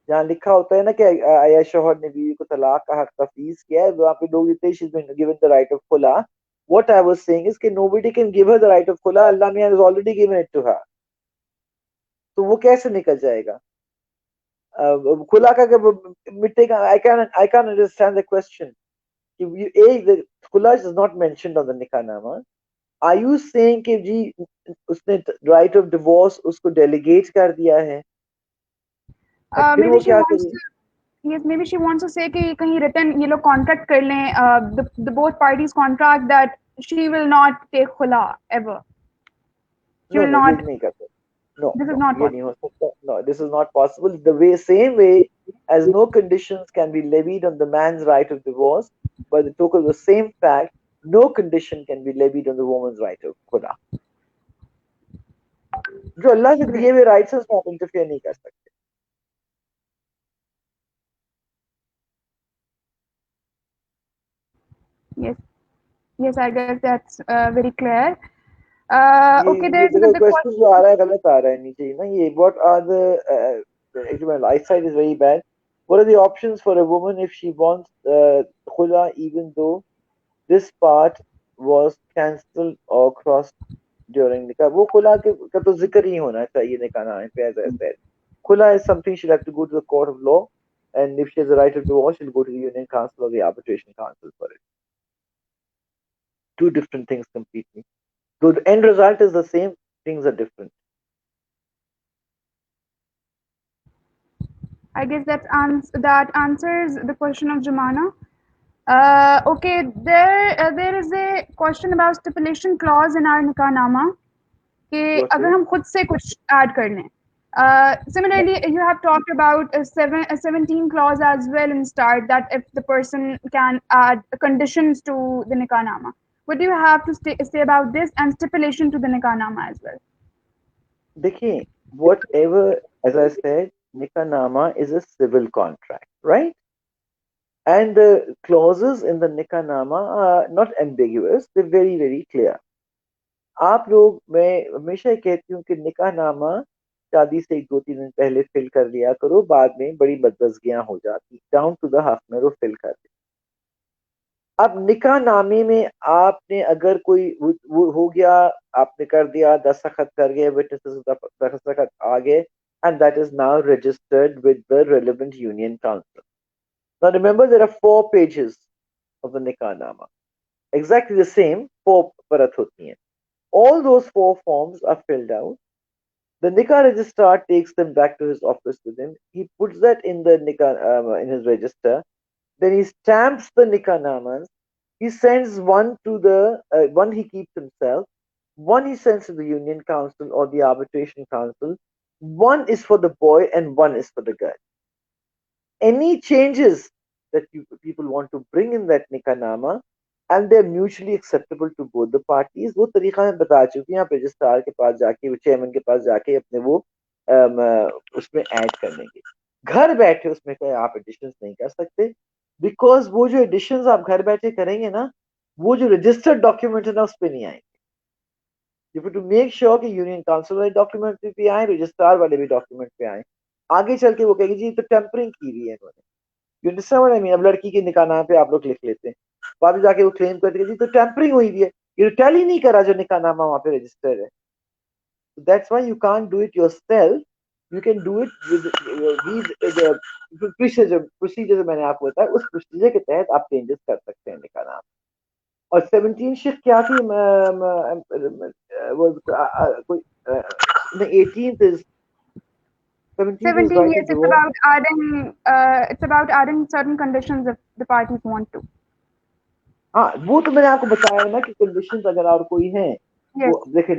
B: जहाँ लिखा होता है ना कि आया शोहर ने बीवी को तलाक का हक तफवीज किया है, वहाँ पे लोग लिखते हैं she's been given the right of खुला. What I was saying is कि nobody can give her the right of खुला. Allah Mian has already given it to her. तो वो कैसे निकल जाएगा? खुला का मिटेगा? I can't understand the question. The खुला is not mentioned on the निकाहनामा. Are you saying कि जी उसने right of divorce उसको delegate कर दिया है और फिर
A: Maybe
B: वो
A: she
B: क्या
A: wants
B: करे?
A: to. Yes, maybe she wants to say कि कहीं written ये लोग contract कर लें, the both parties contract that she will not take khula ever. She
B: No
A: will
B: no, ये
A: not.
B: नहीं करते. No
A: This is
B: no,
A: not
B: ये नहीं
A: possible.
B: हो सकता. No, this is not possible. The way same way as no conditions can be levied on the man's right of divorce, by the token of the same fact, no condition can be levied on the woman's right of खुला. जो अल्लाह से
A: Great.
B: दिए हुए rights है उसमें आप interfere नहीं कर सकते.
A: Yes. Yes, I guess that's very clear.
B: ये
A: Okay, there
B: ये
A: is
B: देखो
A: another
B: क्वेश्चन जो
A: question.
B: आ रहा है गलत आ रहा है नीचे ही ना. ये what are the actually my eyesight is very bad. What are the options for a woman if she wants khula even though this part was cancelled or crossed during nikah? वो खुला का तो जिक्र ही होना चाहिए निकाह पे. As I said, khula is something she'll have to go to the court of law, and if she has the right of divorce she'll go to the union council or the arbitration council for it. Two different things completely. Though the end result is the same, things are different.
A: I guess that answers the question of Jumana. Okay, there is a question about stipulation clause in our nikahnaमा कि
B: What
A: अगर
B: is?
A: हम खुद से कुछ add कर लें. Similarly, you have talked about a 17 clause as well in start that if the person can add conditions to the nikahnaama. What do you have to say about this and stipulation to the nikahnaama as well?
B: देखिए, whatever, as I said, Nikahnaman is a civil contract, right? And the clauses in the Nikahnaman are not ambiguous, they're very, very clear. आप लोग, मैं हमेशा कहती हूँ कि निकाहनामा शादी से 1-2-3 दिन पहले फिल कर लिया करो, बाद में बड़ी बदमज़गियाँ हो जाती. डाउन टू द हाफ में वो फिल कर दे. अब निकाहनामे में आपने अगर कोई वो हो गया, आपने कर दिया, दस्तखत कर गए, विटनेसेस दस्तखत आ गए, and that is now registered with the relevant union council. Now remember, there are 4 pages of the Nikahnaman. Exactly the same, 4 parat hoti hain. All those 4 forms are filled out. The Nikah registrar takes them back to his office with him. He puts that in the Nikah in his register. Then he stamps the Nikahnaman. He sends one to the one he keeps himself. One he sends to the union council or the arbitration council. One is for the boy and one is for the girl. Any changes that people want to bring in that nikahnaमा and they're mutually acceptable to both the parties, वो तरीका मैं बता चुकी हूँ. आप registrar के पास जाके, chairman के पास जाके अपने वो उसमें ऐड कर लेंगे. घर बैठे उसमें कोई आप एडिशंस नहीं कर सकते, बिकॉज वो जो एडिशंस आप घर बैठे करेंगे ना, वो जो रजिस्टर्ड डॉक्यूमेंट है ना उस पर नहीं आएंगे. You have to make sure कि यूनियन काउंसिल वाले डॉक्यूमेंट पे आए, रजिस्ट्रार वाले भी डॉक्यूमेंट पे आए. आगे चल के वो कहेगी जी तो टेम्परिंग की हुई है इन्होंने. You understand what I mean? अब लड़की के निकाह नाम पे आप लोग लिख लेते हैं, बाद जाके वो क्लेम करते हैं जी तो टेम्परिंग हुई हुई है, ये टैली ही नहीं करा जो निकाह नामा वहां पे रजिस्टर्ड है. That's why you can't do it yourself. You can do it with procedure मैंने आपको बताया, उस प्रोसीजर के तहत आप चेंजेस कर सकते हैं निकाह नाम. और 17 शिफ्ट क्या थी? कोई 18th is 17th is
A: 17,
B: right of
A: yes,
B: divorce.
A: it's about adding certain conditions if the parties want to.
B: हाँ, वो तो मैंने आपको बताया ना कि कंडीशंस अगर और कोई हैं,
A: Yes.
B: वो देखिए,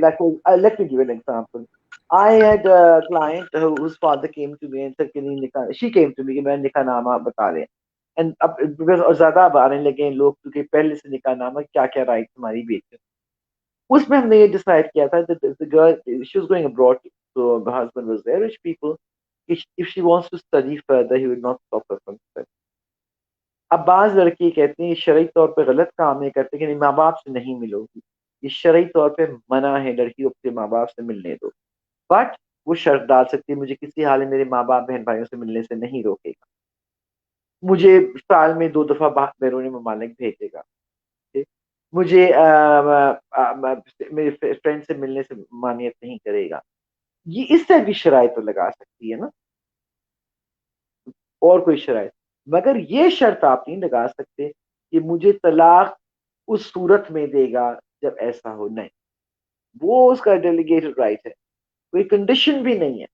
B: let me give an example. I had a client whose father came to me and said, "Can you nikah?" She came to me कि मैं निकाहनामा बता दें. एंड अब बिकॉज और ज्यादा अब आने लगे हैं लोग, क्योंकि पहले से निकाहनामा क्या क्या राइट हमारी बेटी, उसमें हमने ये डिसाइड किया था that the girl, she was going abroad, so the husband was there, rich people, if she wants to study further he would not stop her from study. अब बाज लड़की कहती हैं शरई तौर पे गलत काम ये करते कि नहीं माँ बाप से नहीं मिलोगी, ये शरई तौर पे मना है लड़की को अपने माँ बाप से मिलने दो, बट वो शर्त डाल सकती है मुझे किसी हाल में मेरे माँ बाप बहन भाइयों से मिलने से नहीं रोकेगा, मुझे साल में 2 दफा बैरून ममालिक भेजेगा, ठीक? मुझे मेरे फ्रेंड से मिलने से मानियत नहीं करेगा, ये इससे भी शराइ तो लगा सकती है ना, और कोई शराइ, मगर ये शर्त आप नहीं लगा सकते कि मुझे तलाक उस सूरत में देगा जब ऐसा हो, नहीं, वो उसका डेलीगेटेड राइट है, कोई कंडीशन भी नहीं है,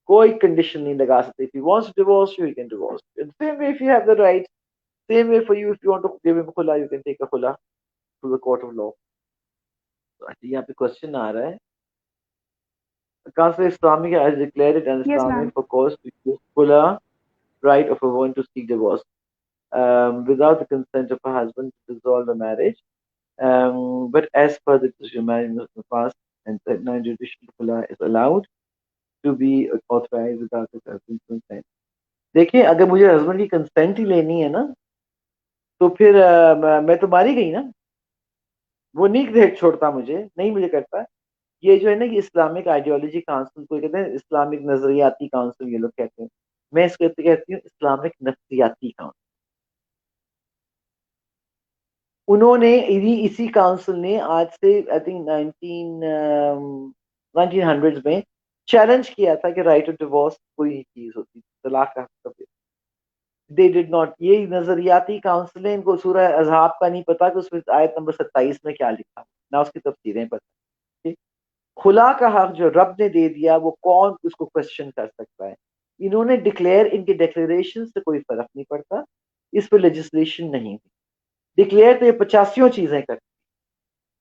B: कोई कंडीशन नहीं लगा सकते, if he wants to divorce you he can divorce you, the same way if you have the right, same way for you if you want to give him khula you can take a khula to the court of law. तो अच्छा यहाँ पे question आ रहा है, Council Islamic has declared it
A: Yes,
B: un-Islamic
A: ma'am.
B: for courts to use khula right of a woman to seek divorce without the consent of her husband to dissolve the marriage. But as per the marriage in the past, and that non-judicial khula is allowed to be authorized without the husband's consent. देखिए अगर मुझे husband की consent ही लेनी है ना, तो फिर मैं तो मारी गई ना, वो नहीं छोड़ता मुझे, नहीं मुझे करता, ये जो है ना, ये इस्लामिक आइडियोलॉजी काउंसिल को कहते हैं, इस्लामिक नजरियाती काउंसिल ये लोग कहते हैं, मैं इसको कहती हूँ इस्लामिक नफ्सियाती काउंसिल। उन्होंने इसी काउंसिल ने आज से आई थिंक 1900 में चैलेंज किया था कि राइट ऑफ डिवोर्स कोई चीज होती, तलाक का हक। दे डिड नॉट, ये नजरियाती काउंसिल है, इनको सूरह अज़हाब का नहीं पता कि उसमें आयत नंबर 27 में क्या लिखा, ना उसकी तफसीरें पता, ठीक? खुला का हक जो रब ने दे दिया वो कौन उसको क्वेश्चन कर सकता है, इन्होंने डिक्लेयर, इनके डिक्लेरेशन से कोई फर्क नहीं पड़ता, इस पर लेजिस्लेशन नहीं हुई, डिक्लेयर तो ये 85 चीजें करते,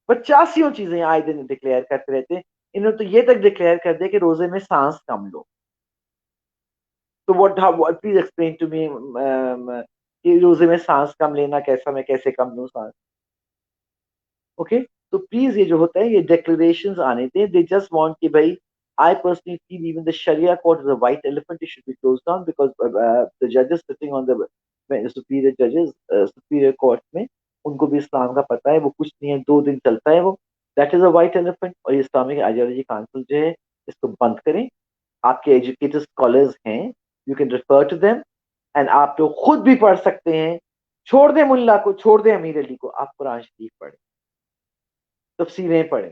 B: 85 चीजें आए दिन डिक्लेयर करते रहते हैं, इन्होंने तो ये तक डिक्लेयर कर दिया कि रोजे में सांस कम लो, तो what please explain to me कि रोजे में सांस कम लेना कैसा, मैं कैसे कम लूं सांस, ओके? तो प्लीज ये जो होता है ये डिक्लेरेशंस आने दें, दे जस्ट वांट कि भाई, I personally feel even the Sharia court is a white elephant. It should be closed down because the judges sitting on the superior judges, superior court में, उनको भी इस्लाम का पता है, वो कुछ नहीं है, 2 दिन चलता है वो, that is a white elephant। और ये इस्लामिक आइडियोलॉजी काउंसिल जो है इसको बंद करें, आपके एजुकेटेड स्कॉलर्स हैं, you can refer to them, and आप लोग खुद भी पढ़ सकते हैं, छोड़ दें मुल्ला को, छोड़ दें अमीर अली को, आप कुरान शरीफ पढ़ें, तफसीरें पढ़ें,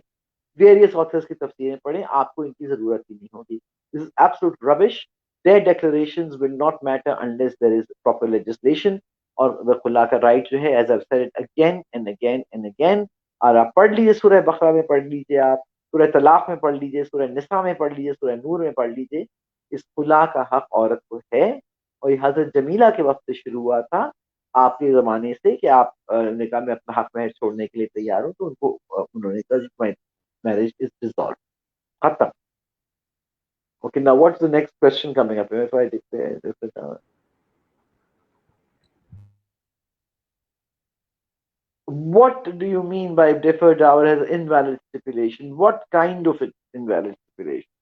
B: वेरियस ऑथर्स की तफसीरें पढ़ें, आपको इनकी जरूरत ही नहीं होगी, this is absolute rubbish, their declarations will not matter unless there is proper legislation, और वह खुला का राइट जो है, as I said it again and again and again, और आप पढ़ लीजिए, सूरह बकरा में पढ़ लीजिए, आप सूरह तलाक में पढ़ लीजिए, सूरह निसा में पढ़ लीजिए, सूरह नूर में पढ़ लीजिए, इस खुला का हक औरत को है, और ये हजरत जमीला के वक्त से शुरू हुआ था, आपके जमाने से, कि आप निकाह में अपना हक महर छोड़ने के लिए तैयार हो, तो उनको उन्होंने कहा marriage is dissolved. Khatam. Okay, now what's the next question coming up? If I declare this is, what do you mean by deferred hour has invalid stipulation? What kind of invalid stipulation?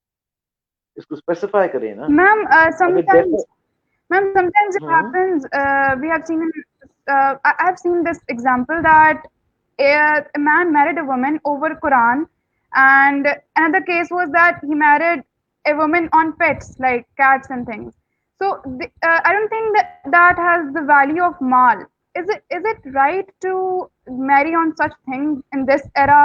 B: इसको specify करें ना,
A: Ma'am,
B: अगर
A: sometimes,
B: defer,
A: ma'am, sometimes it
B: hmm,
A: happens. We have seen, I've seen this example that a man married a woman over Quran, and another case was that he married a woman on pets like cats and things. So I don't think that that has the value of mal. Is it right to marry on such things in this era?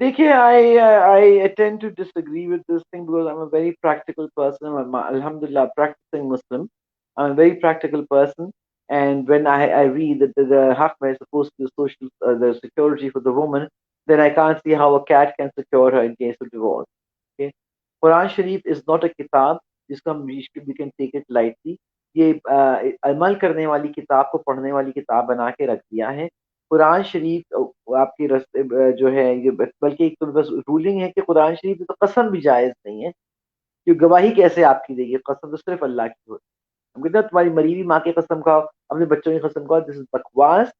B: देखिए, I tend to disagree with this thing because I'm a very practical person. I'm alhamdulillah practicing Muslim. I'm a very practical person, and when I read that the haqq is supposed to be social, the security for the woman, then I can't see how a cat can secure her in case of divorce. Okay, Quran Sharif is not a kitab जिसको हम we can take it lightly. ये अमल करने वाली किताब को पढ़ने वाली किताब बना के रख दिया है। कुरान शरीफ आपके रस्ते जो है ये, बल्कि एक तो बस रूलिंग है कि कुरान शरीफ में तो कसम भी जायज नहीं है, कि गवाही कैसे आपकी देगी, कसम तो सिर्फ अल्लाह की होती हम कहते हैं तुम्हारी मरी हुई माँ की कसम खाओ, अपने बच्चों की कसम खाओ, दिस इज बकवास।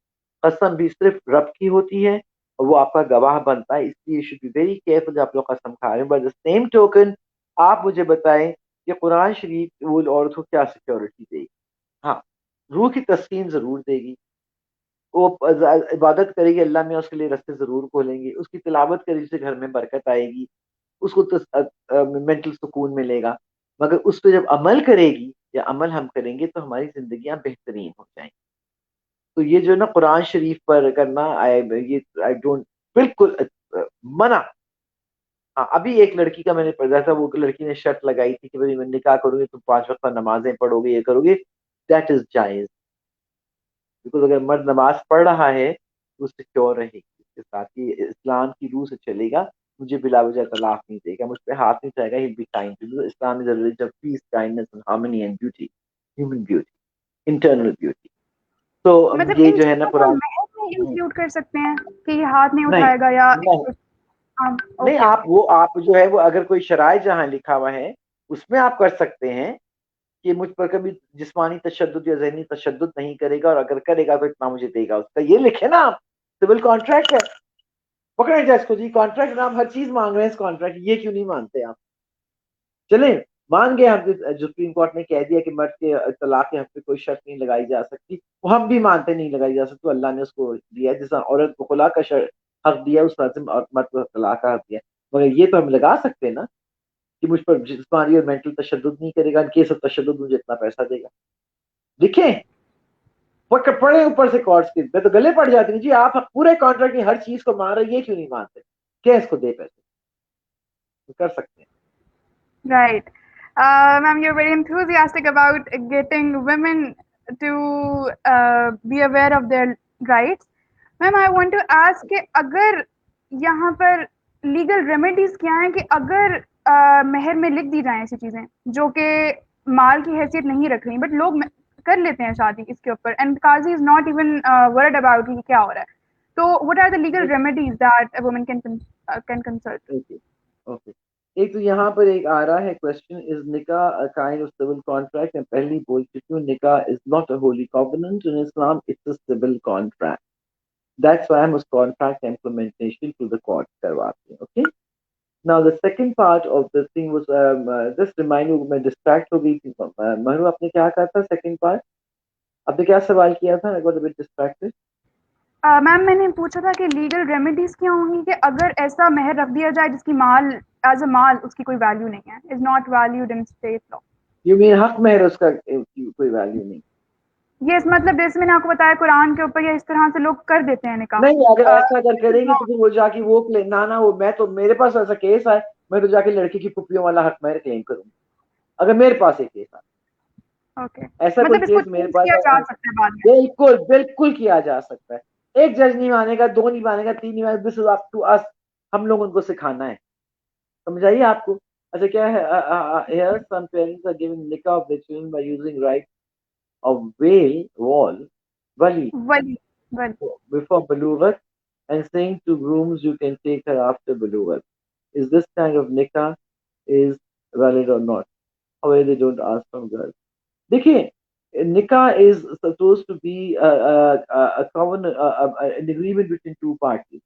B: कसम भी सिर्फ रब की होती है और वो आपका गवाह बनता है, इसलिए you should be very careful जब आप लोग कसम खा रहे हैं। बट द सेम टोकन आप मुझे बताएं कि कुरान शरीफ वो औरत को क्या सिक्योरिटी देगी? हाँ, रूह की तस्कीन जरूर देगी, वो इबादत करेगी अल्लाह में, उसके लिए रास्ते जरूर खोलेंगे, उसकी तिलावत करेगी जिससे घर में बरकत आएगी, उसको मेंटल सुकून मिलेगा। मगर उस पर जब अमल करेगी या अमल हम करेंगे तो हमारी जिंदगियां बेहतरीन हो जाएंगी। तो ये जो ना कुरान शरीफ पर करना, आई डोंट, बिल्कुल मना। हाँ, अभी एक लड़की का मैंने पढ़ा था, वो लड़की ने शर्त लगाई थी कि भाई मैं निकाह करूंगी, तुम 5 वक्त नमाजें पढ़ोगे, ये करोगे, दैट इज जायज। बिकॉज अगर मर्द नमाज पढ़ रहा है तो सिक्योर रहेगी इसके साथ, कि इस्लाम की रूह से चलेगा, मुझे बिला वजह तलाक नहीं देगा, मुझ पे हाथ नहीं उठाएगा, he be kind. Islam is a religion of peace, kindness and harmony and beauty, human beauty, internal beauty. तो
A: मतलब
B: ये
A: इन
B: जो है ना
A: चीज़ों को
B: कुरान।
A: महर में इंक्लूड कर सकते हैं कि ये हाथ नहीं
B: नहीं,
A: उठाएगा या
B: नहीं,
A: हाँ,
B: नहीं,
A: ओके।
B: आप जो है वो अगर कोई शराय जहां लिखा हुआ है उसमें आप कर सकते हैं कि मुझ पर कभी जिस्मानी तशद्दुद या जहनी तशद्दुद नहीं करेगा, और अगर करेगा तो इतना मुझे देगा, उसका ये लिखे ना आप, सिविल कॉन्ट्रैक्ट है। पकड़े जाए इसको जी, कॉन्ट्रैक्ट में आप हर चीज मांग रहे हैं, इस कॉन्ट्रैक्ट ये क्यों नहीं मानते आप? चले, मान गए हम, जो सुप्रीम कोर्ट ने कह दिया कि मर्द के तलाक के हक पे कोई शर्त नहीं लगाई जा सकती, वो हम भी मानते नहीं लगाई जा सकती, तो अल्लाह ने उसको दिया है, जिस औरत को खुला का हक दिया उस तरह से मर्द को तलाक का हक दिया। मगर ये तो हम लगा सकते हैं ना कि मुझ पर जिस्मानी और मेंटल तशद्दुद नहीं करेगा, केस ऑफ तशद्दुद मुझे इतना पैसा देगा। लिखे, पढ़े ऊपर से कोर्ट्स के, मैं तो गले पड़ जाती हूँ जी, आप पूरे कॉन्ट्रैक्ट की हर चीज को मान रहे हैं, ये क्यों नहीं मानते? क्या इसको दे पैसे, तो कर सकते हैं।
A: Right. Ma'am, you're very enthusiastic about getting women to be aware of their rights. Ma'am I want to ask कि अगर यहाँ पर लीगल रेमेडीज क्या हैं कि अगर महर में लिख दी जाएं ऐसी चीजें जो कि माल की हैसियत नहीं रख रही, बट लोग कर लेते हैं शादी इसके ऊपर एंड काजी is not even word about कि क्या हो रहा है, तो what are the legal remedies that a woman can consult?
B: Okay, okay. एक तो यहाँ पर एक आ रहा है क्वेश्चन, इज निकाह a kind of civil contract? मैं पहले ही बोल चुकी हूँ, निकाह is not a holy covenant in Islam, it's a civil contract. That's why हम उस contract implementation to the court करवाते हैं। Okay, now the second part of the thing was, just remind you, मैं डिस्ट्रैक्ट हो गई थी। मनु, आपने क्या कहा था सेकंड पार्ट? आपने क्या सवाल किया था? I got a bit distracted.
A: Ma'am मैंने पूछा था कि लीगल रेमेडीज क्या होंगी कि अगर ऐसा महर रख दिया जाए जिसकी माल एज अ माल उसकी कोई वैल्यू नहीं है, is not valued in state law.
B: You mean हक मेहर उसका कोई वैल्यू नहीं?
A: यस, मतलब जैसे मैंने आपको बताया कुरान के ऊपर या इस तरह से लोग कर देते हैं निकाह।
B: नहीं, अगर ऐसा अगर
A: दिस इज
B: करेंगे तो
A: नॉट
B: फिर वो जाके वो क्लेम, ना ना, वो मैं तो, मेरे पास ऐसा केस आए, मैं तो जाके लड़की की पुप्पियों वाला हक मैं क्लेम करूंगा, अगर मेरे पास एक केस आए।
A: ओके,
B: ऐसा कोई
A: मतलब इसको
B: केस मेरे
A: चेंज
B: पास
A: किया जा
B: आए,
A: सकता है बाद में।
B: बिल्कुल बिल्कुल किया जा सकता है। एक जज नहीं मानेगा, दो नहीं मानेगा, तीन नहीं मानेगा, this is up to us, हम लोग उनको सिखाना है। समझाइए आपको। अच्छा, क्या है, here some parents are giving nikah of their children by using right of veil wall wali
A: Wali, Wali.
B: before balughat, and saying to grooms you can take her after balughat. Is this kind of nikah is valid or not? However, they don't ask from girls. देखिए, nikah is supposed to be a common an agreement between two parties.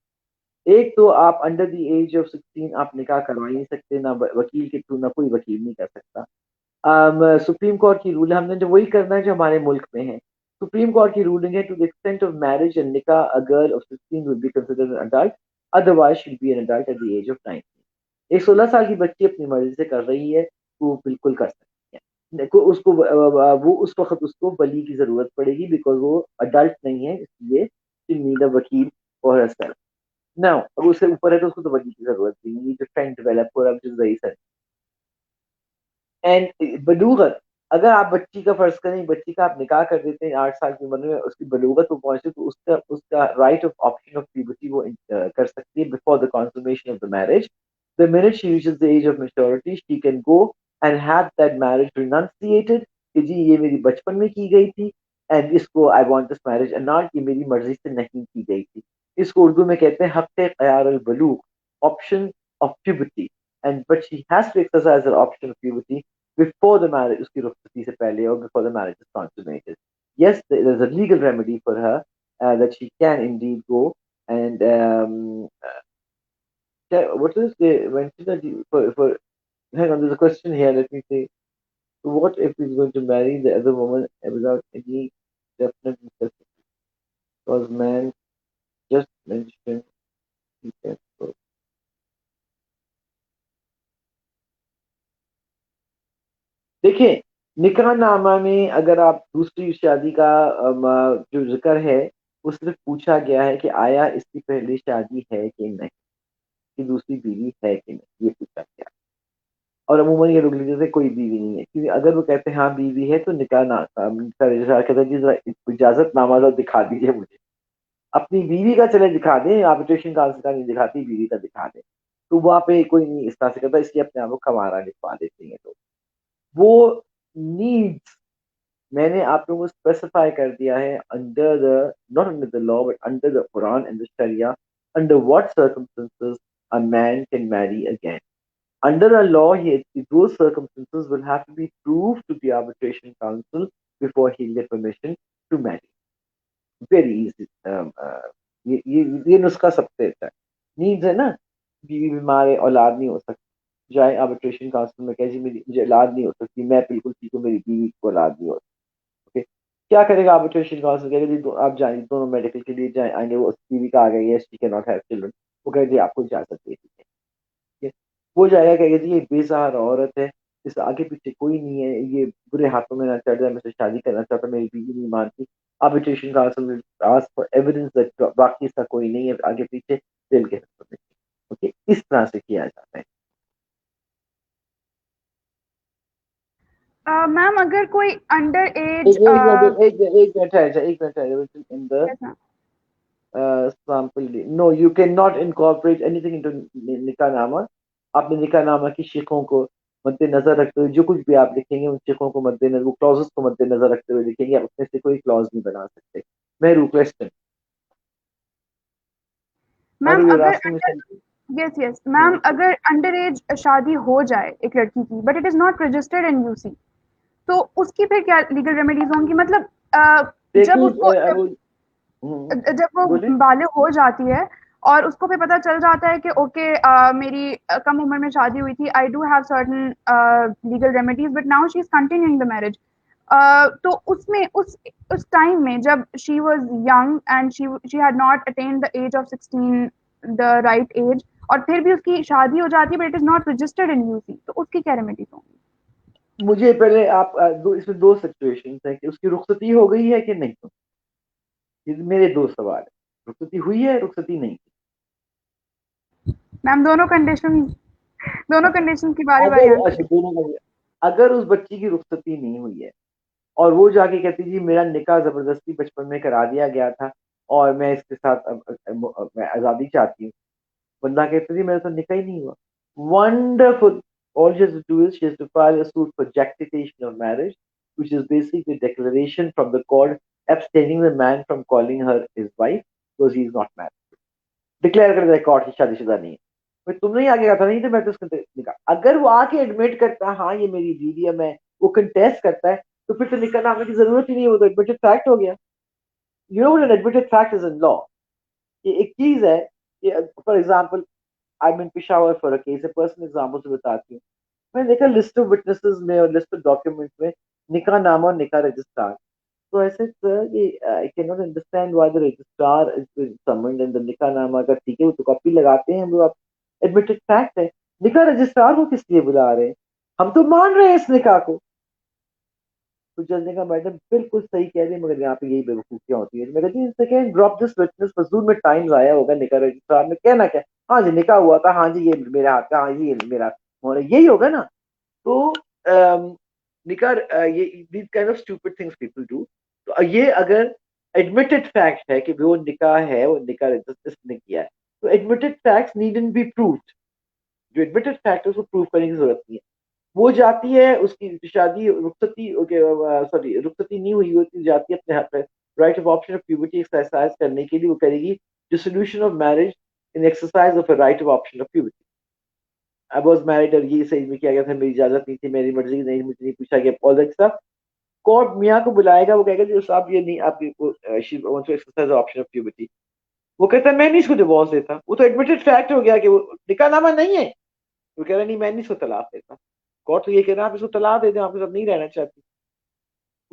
B: एक तो आप under the age of 16 आप निकाह करवा ही नहीं सकते, ना वकील के थ्रू, ना कोई वकील नहीं कर सकता। सुप्रीम कोर्ट की रूल, हमने जो वही करना है जो हमारे मुल्क में है। सुप्रीम कोर्ट की रूलिंग है, to the extent of marriage and निकाह a girl of 16 will be considered an adult, otherwise should be an adult at the age of 19। एक 16 साल की बच्ची अपनी मर्जी से कर रही है, वो बिल्कुल कर सकती है। उसको वो उस वक्त उसको वली की जरूरत पड़ेगी, बिकॉज वो अडल्ट नहीं है, इसलिए शी नीड अ वकील फॉर हरसेल्फ। नाउ अब उससे ऊपर है तो उसको तो वकील की जरूरत भी नहीं, जो ट्रेंड डेवलप हो रहा है, व्हिच इज वेरी। एंड बलूगत, अगर आप बच्ची का फर्ज करें, बच्ची का आप निकाह कर देते हैं 8 साल की उम्र में, उसकी बलूगत को पहुंचे तो उसका उसका right of option of puberty वो कर सकती है before the consummation of the marriage. The minute she reaches the age of maturity she can go and have that marriage renunciated कि जी ये मेरी बचपन में की गई थी, एंड इसको आई वांट दिस मैरिज नॉट, ये मेरी मर्जी से नहीं की गई थी। इसको उर्दू में कहते हैं हक ख्यार अल बलूग, option of puberty, and but she has to exercise her option of puberty before the marriage, उसकी रुखसती से पहले, or before the marriage is consummated. Yes, there's a legal remedy for her, that she can indeed go and what is the mention that for hang on, there's a question here. Let me say, so what if he's going to marry the other woman without any definite necessity? Because man just mentioned he can. So, देखिए, निकाहनामा में अगर आप दूसरी शादी का जो जिक्र है, वो सिर्फ पूछा गया है कि आया इसकी पहली शादी है कि नहीं, कि दूसरी बीवी है कि नहीं, ये पूछा गया। और अमूमन ये लोग लेते थे कोई बीवी नहीं है, क्योंकि अगर वो कहते हैं हाँ बीवी है, तो निकाह ना का रजिस्ट्रार कहता है जी जरा इजाजतनामा तो दिखा दीजिए मुझे। अपनी बीवी का चले दिखा दें, आर्बिट्रेशन काउंसिल का नहीं दिखाती, बीवी का दिखा दें, तो वहाँ पे कोई नहीं इस तरह से करता, इसलिए अपने आप को कमारा लिखवा देते हैं। तो वो नीड्स मैंने आप लोगों को स्पेसिफाई कर दिया है, under the not under the law but under the Quran and the शरिया, under what circumstances a man can marry again. Under a law, those circumstances will have to be proved to the arbitration council before he'll get permission to marry. Very easy. ये नुस्खा सबसे अच्छा है। Needs है ना, बीवी बीमार है, औलाद नहीं हो सकती, जाए आर्बिट्रेशन काउंसिल में कहे जी मेरी मुझे औलाद नहीं हो सकती, मैं बिल्कुल ठीक हूँ, मेरी बीवी को औलाद नहीं हो सकती। ओके, क्या करेगा आर्बिट्रेशन काउंसिल? कहेगा जी आप जाए दोनों मेडिकल के लिए जाए, आएंगे, वो बीवी का आ गई है, she can not have children, वो कहे जी आपको इजाजत दे दी है। वो जाएगा कहेगा जी ये बेसहारा औरत है, इस आगे पीछे कोई नहीं है, ये बुरे हाथों में ना चढ़ जाए, मुझसे शादी करना चाहता, मेरी बीवी नहीं मानती। आर्बिट्रेशन काउंसिल में आस्क फॉर एविडेंस दैट बाकी इसका कोई नहीं है आगे पीछे, दिल के ओके, इस तरह से किया जाता है।
A: मैम अगर कोई अंडर एज
B: एक एक मिनट एक मिनट है, एक मिनट है in the
A: yes, ma'am.
B: sample, no you cannot incorporate anything into निकाहनामा। आपने निकाहनामा की शिकों को मद्देनजर रखते हुए जो कुछ भी आप लिखेंगे, उन शिकों को मद्देनजर, वो क्लॉजेस को मद्देनजर रखते हुए लिखेंगे, आप उसमें से कोई क्लॉज नहीं बना सकते। मैं रिक्वेस्ट
A: मैम
B: you're
A: अगर
B: asking me
A: under
B: something?
A: Yes yes ma'am अगर अंडर एज शादी हो जाए एक लड़की की but it is not registered in UC, तो उसकी फिर क्या लीगल रेमेडीज होंगी? मतलब जब
B: देखिए
A: उसको जब वो
B: बोलिए।
A: बालिग हो जाती है और उसको फिर पता चल जाता है कि ओके मेरी कम उम्र में शादी हुई थी, I do have certain legal remedies but now she is continuing the marriage, तो उसमें उस टाइम में जब she was young and she had not attend the age of 16, the right age, और फिर भी उसकी शादी हो जाती है but it is not registered in UC, तो उसकी क्या रेमेडीज होंगी?
B: मुझे पहले आप इसमें दो सिचुएशन है कि उसकी रुखसती हो गई है कि नहीं, ये मेरे दो सवाल है। रुखसती हुई है, रुखसती नहीं।
A: मैम दोनों कंडीशन की बारी बारी
B: अगर
A: आंसर।
B: अच्छा दोनों का, अगर उस बच्ची की रुखसती नहीं हुई है और वो जाके कहती जी मेरा निकाह जबरदस्ती बचपन में करा दिया गया था और मैं इसके साथ मैं आज़ादी चाहती हूँ, बंदा कहता जी मेरा तो निकाह ही नहीं हुआ, wonderful, all she has to do is she has to file a suit for jactification of marriage, which is basically a declaration from the court abstaining the man from calling her his wife because he is not married. Declare कर दे court की शादीशुदा नहीं है, भाई तुमने ही आगे कहा था नहीं तो मैं तो उसका निकाह, अगर वो आके एडमिट करता है हाँ ये मेरी बीवी है, मैं वो कंटेस्ट करता है, तो फिर तो निकाह नामे की जरूरत ही नहीं, वो तो एडमिटेड फैक्ट हो गया। You know what an admitted fact is in law. ये एक चीज है कि for example I mean Peshawar for a case, personal example से बताती हूँ। मैंने देखा लिस्ट ऑफ विटनेसेस में और लिस्ट ऑफ डॉक्यूमेंट में निकाह नामा और निकाह रजिस्ट्रार, तो ऐसे सर ये I cannot understand why the registrar is summoned and the निकाहनामा का ठीक है वो तो कॉपी लगाते हैं, वो आप एडमिटेड फैक्ट है, निकाह रजिस्ट्रार को किस लिए बुला रहे हैं, हम तो मान रहे हैं इस निकाह को। तो जज ने कहा मैडम बिल्कुल सही कह रही है, मगर यहाँ पे यही बेवकूफियां होती है। मैं कहती हूँ सेकंड ड्रॉप दिस विटनेस, फजूल में टाइम जाया होगा, निकाह रजिस्ट्रार में कहना क्या, हाँ जी निकाह हुआ था, हाँ जी ये मेरे हाथ का, हाँ जी ये मेरा होना, यही होगा ना। तो निकार ये these kind of stupid things people do. तो ये अगर एडमिटेड फैक्ट है कि वो निकाह है, वो निकाह इसने किया है, तो admitted facts needn't be proved. जो एडमिटेड फैक्ट है उसको प्रूव करने की जरूरत नहीं है। वो जाती है उसकी शादी रुखसती सॉरी रुखसती नहीं हुई होती, जाती है अपने हाथ पे right of option of puberty exercise करने के लिए, वो करेगी dissolution of marriage in exercise of right of option of puberty. I was married और ये सही में किया गया था, मेरी इजाजत नहीं थी, मेरी मर्जी नहीं, मुझे नहीं पूछा गया, ऑल दैट स्टफ। कोर्ट मियाँ को बुलाएगा, वो कहेगा जो साहब ये नहीं, आपकी she wants to exercise option of puberty. वो कहता है मैं नहीं इसको डिवोर्स देता, वो तो एडमिटेड फैक्ट हो गया कि वो निकाहनामा नहीं है। वो कह रहा नहीं मैं नहीं इसको तलाक देता। कोर्ट तो ये कह रहा है आप इसको तलाक दे दें, आपके साथ नहीं रहना चाहती।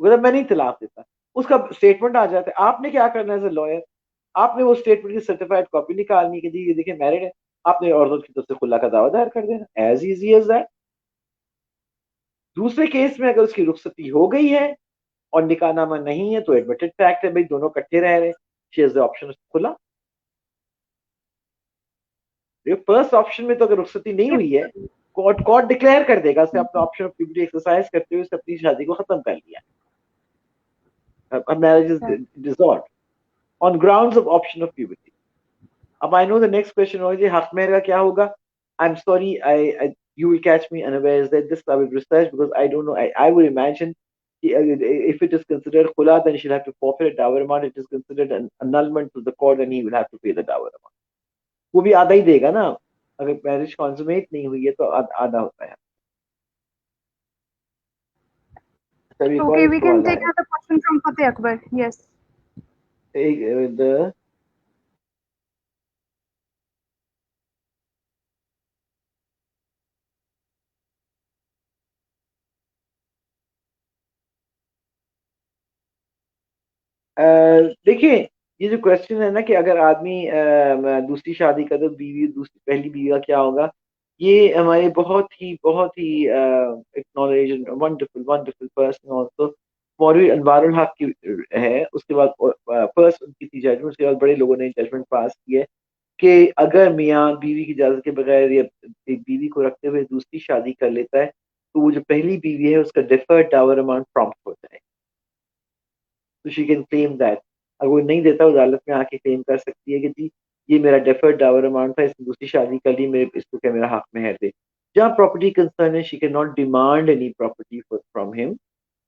B: वो कहता मैं नहीं तलाक देता। उसका स्टेटमेंट आ जाता है। आपने क्या करना है एज ए लॉयर, आपने वो स्टेटमेंट की सर्टिफाइड कॉपी निकालनी कि जी ये देखिए मैरिड है, आपने औरत की तरफ से खुला का दावा दायर कर देना, एज इजी एज दैट। दूसरे केस में अगर उसकी रुखसती हो गई है और निकाहनामा नहीं है तो एडमिटेड फैक्ट है, भाई दोनों इकट्ठे रह रहे, शी हैज द ऑप्शन खुला। फर्स्ट ऑप्शन में तो अगर रुखसती नहीं हुई है, कोर्ट कोर्ट डिक्लेयर कर देगा उसने अपना ऑप्शन ऑफ प्यूबर्टी एक्सरसाइज करते हुए उसने अपनी शादी को खत्म कर लिया, marriage is dissolved on grounds of option of puberty. अब I know the next question होगा जी हक मेहर का क्या होगा। I am sorry, I you will catch me unawares that this I will research because I don't know. I would imagine if it is considered khula, then she'll have to forfeit a dower amount. It is considered an annulment to the court, and he will have to pay the dower amount. वो भी आधा ही देगा ना, अगर marriage consummate नहीं हुई है तो आधा होता है। सर एक और
A: Okay, we can
B: सवाल
A: take
B: आया।
A: another question from Fateh Akbar. Yes.
B: एक देखिए, ये जो क्वेश्चन है ना कि अगर आदमी दूसरी शादी करे तो बीवी दूसरी पहली बीवी का क्या होगा, ये हमारे बहुत ही acknowledge wonderful wonderful person also मौलवी अनवारुल हक की है। उसके बाद फर्स्ट उनकी थी जजमेंट, उसके बाद बड़े लोगों ने जजमेंट पास की है कि अगर मियाँ बीवी की इजाजत के बगैर या एक बीवी को रखते हुए दूसरी शादी कर लेता है तो वो जो पहली बीवी है उसका डिफर्ड डावर अमाउंट प्रॉम्प्ट होता है, तो शी कैन क्लेम दैट। अगर वो नहीं देता, वो अदालत में आके क्लेम कर सकती है कि जी ये मेरा डेफर्ड डावर अमाउंट था, इसने दूसरी शादी कर ली, मेरे इसको क्या मेरा हक में है दे। जहाँ प्रॉपर्टी कंसर्न है, she can not demand any property from him.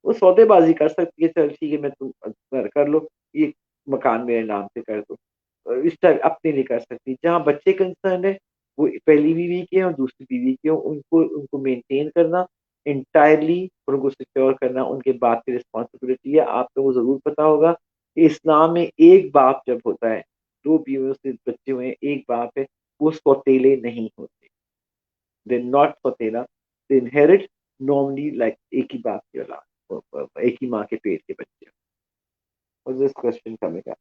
B: वो सौदेबाजी कर सकती है, चल ठीक है मैं तुम कर लो, ये मकान मेरे नाम से कर दो, इस टाइप अपने लिए कर सकती है। जहाँ बच्चे कंसर्न है, वो पहली बीवी के और दूसरी बीवी के, उनको उनको मेंटेन करना इंटायरली, उनको सिक्योर करना उनके बाप की रिस्पॉन्सिबिलिटी है। आप लोगों को जरूर पता होगा कि इस्लाम में एक बाप जब होता है, दो बीवियों से बच्चे हुए हैं, एक बाप है, वो सौतेले नहीं होते, दे नॉट सौतेला, दे इनहेरिट नॉर्मली लाइक एक ही बाप की औलाद, एक ही माँ के पेट के बच्चे। और दिस क्वेश्चन कमेगा।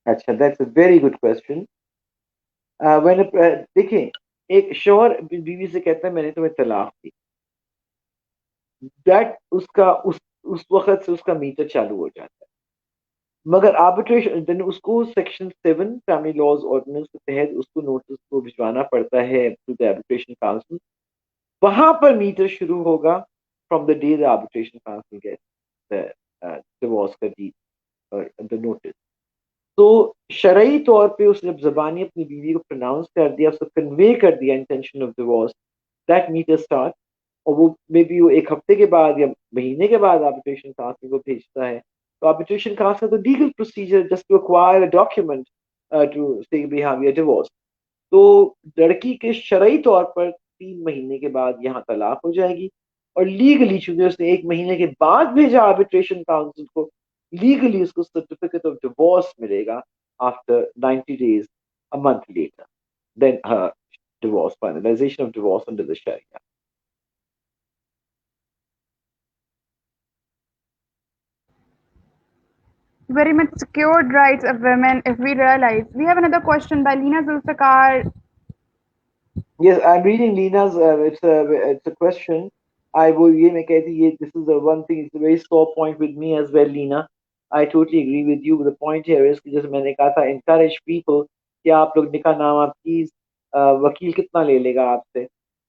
B: अच्छा, that's a very good question. मैंने देखिए, एक शौहर बीवी से कहता है मैंने तुम्हें तलाक दी, दैट उसका उस वक्त से उसका मीटर चालू हो जाता है। मगर आर्बिट्रेशन देन उसको सेक्शन 7 फैमिली लॉज ऑर्डिनेंस के तहत उसको नोटिस को भिजवाना पड़ता है टू द आर्बिट्रेशन काउंसिल। वहां पर मीटर शुरू होगा from the day the arbitration council get the divorce का डी द नोटिस। तो शरई तौर पे उसने जब जबानी अपनी बीवी को प्रोनाउंस कर दिया, उसको कन्वे कर दिया intention of divorce, that meter start. और वो मे बी वो एक हफ्ते के बाद या महीने के बाद आर्बिट्रेशन काउंसिल को भेजता है। तो आर्बिट्रेशन काउंसिल तो legal procedure just to acquire a document to say we have your divorce. तो लड़की के शरई तौर पर 3 महीने के बाद यहाँ तलाक हो जाएगी, और लीगली चूंकि उसने 1 महीने के बाद भेजा आर्बिट्रेशन काउंसिल को, लीगली उसको सर्टिफिकेट ऑफ डिवोर्स मिलेगा after 90 days, a month later, then her divorce, finalization of divorce under the Sharia.
A: Very much secured rights of women if we realize. We have another question by Lina Zulfikar.
B: Yes, I'm reading Lina's. It's a question. I will ये मैं कहती ये this is the one thing. It's a very sore point with me as well, Lina. I totally agree with you. The point here is कि जैसे मैंने कहा था, encourage people कि आप लोग निकाहनामा प्लीज, वकील कितना ले लेगा आपसे,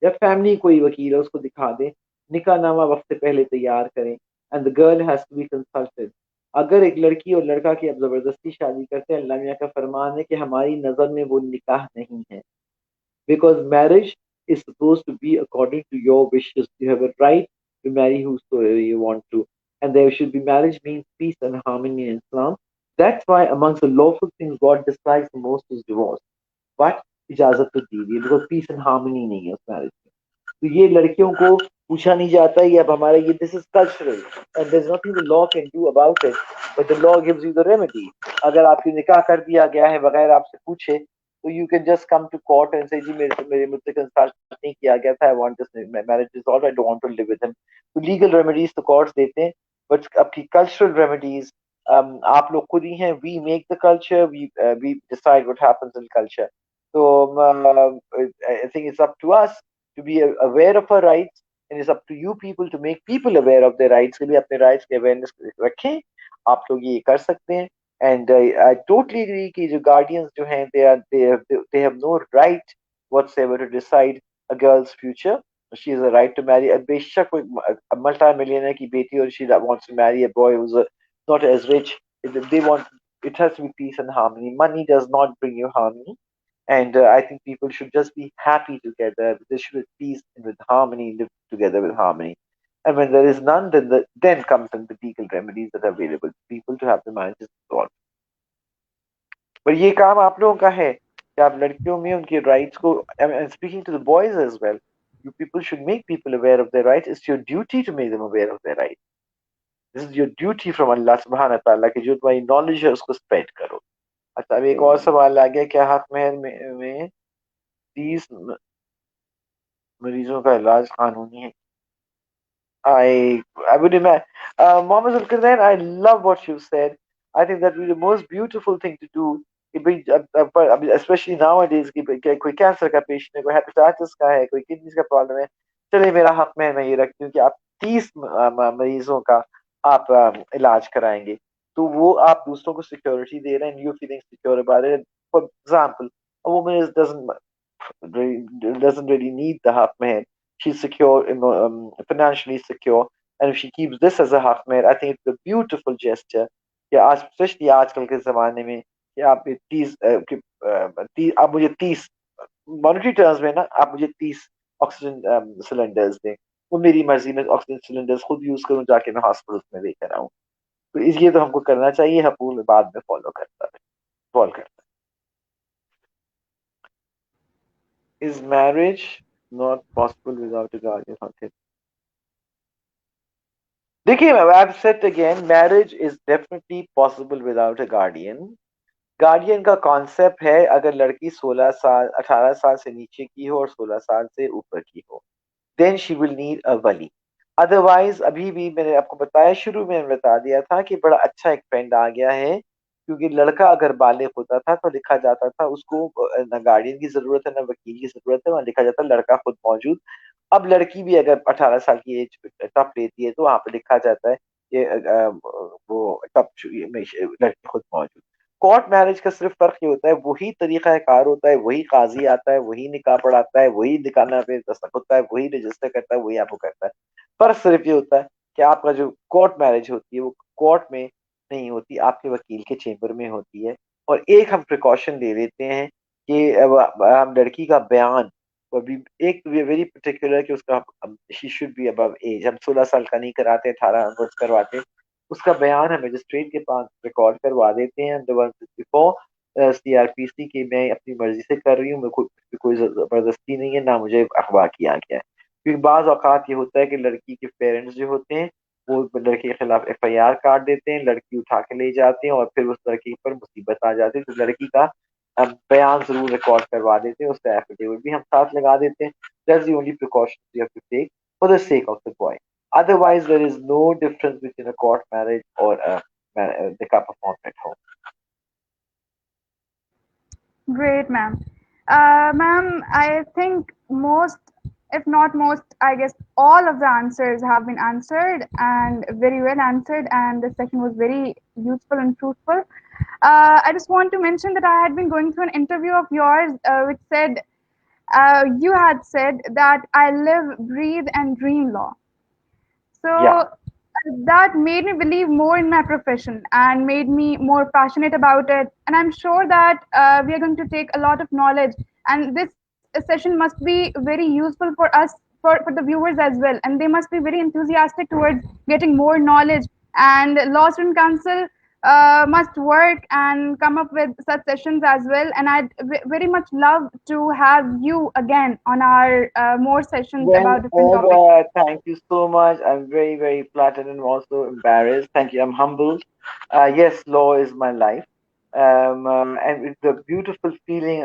B: या फैमिली कोई वकील है उसको दिखा दे, निकाहनामा वक्त से पहले तैयार करें, and the girl has to be consulted. अगर एक लड़की और लड़का की अब जबरदस्ती शादी करते हैं, अल्लाह मियाँ का फरमान है कि हमारी नजर में वो निकाह नहीं है, because marriage is supposed to be according to your wishes. You have a right to marry whosoever you want to, and there should be marriage means peace and harmony in Islam. That's why amongst the lawful things God dislikes the most is divorce. But इजाजत तो दी हुई है, because piece and harmony नहीं है उस marriage में। तो ये लड़कियों को पूछा नहीं जाता है, ये अब हमारा ये this is cultural and there is nothing the law can do about it, but the law gives you the remedy. अगर आपकी निकाह कर दिया गया है बगैर आपसे पूछे, तो you can just come to court and say जी मेरे मुझसे कंसल्ट नहीं किया गया था, I want this marriage dissolve, I don't want to live with him. तो लीगल रेमेडीज तो कोर्ट्स देते हैं, बट आपकी कल्चरल रेमेडीज आप लोग खुद ही हैं, we make the culture, we decide what happens in culture. So I think it's up to us to be aware of our rights, and it's up to you people to make people aware of their rights, के लिए अपने rights की awareness रखें। आप लोग ये कर सकते हैं। And I totally agree कि जो guardians जो हैं they have no right whatsoever to decide a girl's future. She has a right to marry, बेशक कोई multi millionaire की बेटी और she wants to marry a boy who's not as rich, they want, it has to be peace and harmony. Money does not bring you harmony, and I think people should just be happy together. They should be peace and with harmony, live together with harmony. And when there is none, then comes in the legal remedies that are available to people to have the marriages resolved. पर ये काम आप लोगों का है कि आप लड़कियों में उनके rights को, and speaking to the boys as well, you people should make people aware of their rights. It's your duty to make them aware of their rights. This is your duty from Allah subhanahu wa ta'ala कि जो तुम्हारी knowledge है उसको spread करो। अच्छा, अब एक और सवाल आ गया, क्या हक महर में 30 मरीजों का इलाज कानूनी है? I would imagine, Mohammed Zulkarnain, I love what you said. I think that would be the most beautiful thing to do. कि भाई especially nowadays कि भाई कोई कैंसर का पेशेंट है, कोई हेपेटाइटिस का है, कोई किडनीज का प्रॉब्लम है, चलिए मेरा हक में मैं ये रखती हूँ कि आप 30 मरीजों का आप इलाज कराएंगे, तो वो आप दूसरों को सिक्योरिटी दे रहे हैं, you feeling secure about it. For example, a woman doesn't really need the half meher. She's secure, financially secure, and if she keeps this as a half meher, I think it's a beautiful gesture. कि आज specially आजकल के जमाने में कि आप 30 आप मुझे 30 मॉनेटरी टर्म्स में ना, आप मुझे 30 ऑक्सीजन सिलेंडर्स दें, वो मेरी मर्जी में ऑक्सीजन सिलेंडर्स खुद यूज करूं, जाके मैं हॉस्पिटल में लेकर आऊं। तो इसलिए तो हमको करना चाहिए, हकूक बाद में फॉलो करता है। Is marriage not possible without a guardian? देखिए, I've said again, marriage is definitely possible without a guardian. Guardian का कॉन्सेप्ट है अगर लड़की 16 साल 18 साल से नीचे की हो और 16 साल से ऊपर की हो, then she will need a वली। अदरवाइज अभी भी मैंने आपको बताया, शुरू में बता दिया था कि बड़ा अच्छा एक ट्रेंड आ गया है, क्योंकि लड़का अगर बालिग होता था तो लिखा जाता था उसको न गार्डियन की जरूरत है न वकील की जरूरत है, वहां लिखा जाता लड़का खुद मौजूद। अब लड़की भी अगर 18 साल की एज टप लेती है तो वहां पे लिखा जाता है कि वो टप में लड़की खुद मौजूद। कोर्ट मैरिज का सिर्फ फर्क ये होता है, वही तरीका कार होता है, वही काजी आता है, वही निकाह पढ़ाता है, वही निकाह पे दस्तखत होता है, वही रजिस्टर करता है, वही आपको करता है। फर्क सिर्फ ये होता है कि आपका जो कोर्ट मैरिज होती है वो कोर्ट में नहीं होती, आपके वकील के चेंबर में होती है। और एक हम प्रिकॉशन ले लेते हैं कि हम लड़की का बयान, वो भी एक वेरी पर्टिकुलर कि उसका she should be above age, हम 16 साल का नहीं कराते, 18 वर्ष करवाते, उसका बयान हम मजिस्ट्रेट के पास रिकॉर्ड करवा देते हैं अंडर 164 CRPC की, मैं अपनी मर्जी से कर रही हूँ, मेरे को कोई जबरदस्ती नहीं है, ना मुझे अगवा किया गया है। क्योंकि बाज औकात ये होता है कि लड़की के पेरेंट्स जो होते हैं वो लड़के के खिलाफ FIR काट देते हैं, लड़की उठा के ले जाते हैं और फिर उस लड़की पर मुसीबत आ जाती है, तो लड़की का बयान जरूर रिकॉर्ड करवा देते हैं, उसका एफिडेविट भी हम साथ लगा देते हैं। That's the only precaution you have to take for the sake of the boy. Otherwise, there is no difference between a court marriage or the cup performed at home.
A: Great, ma'am. Ma'am, I think most, if not most, I guess all of the answers have been answered and very well answered, and the session was very useful and fruitful. I just want to mention that I had been going through an interview of yours which said, you had said that I live, breathe, and dream law.
B: Yeah.
A: So that made me believe more in my profession and made me more passionate about it. And I'm sure that we are going to take a lot of knowledge. And this session must be very useful for us, for the viewers as well. And they must be very enthusiastic towards getting more knowledge. And Law Student Council must work and come up with such sessions as well. And I'd very much love to have you again on our more sessions about different topics.
B: Whenever, thank you so much. I'm very, very flattered and also embarrassed. Thank you. I'm humbled. Yes, law is my life. And it's the beautiful feeling,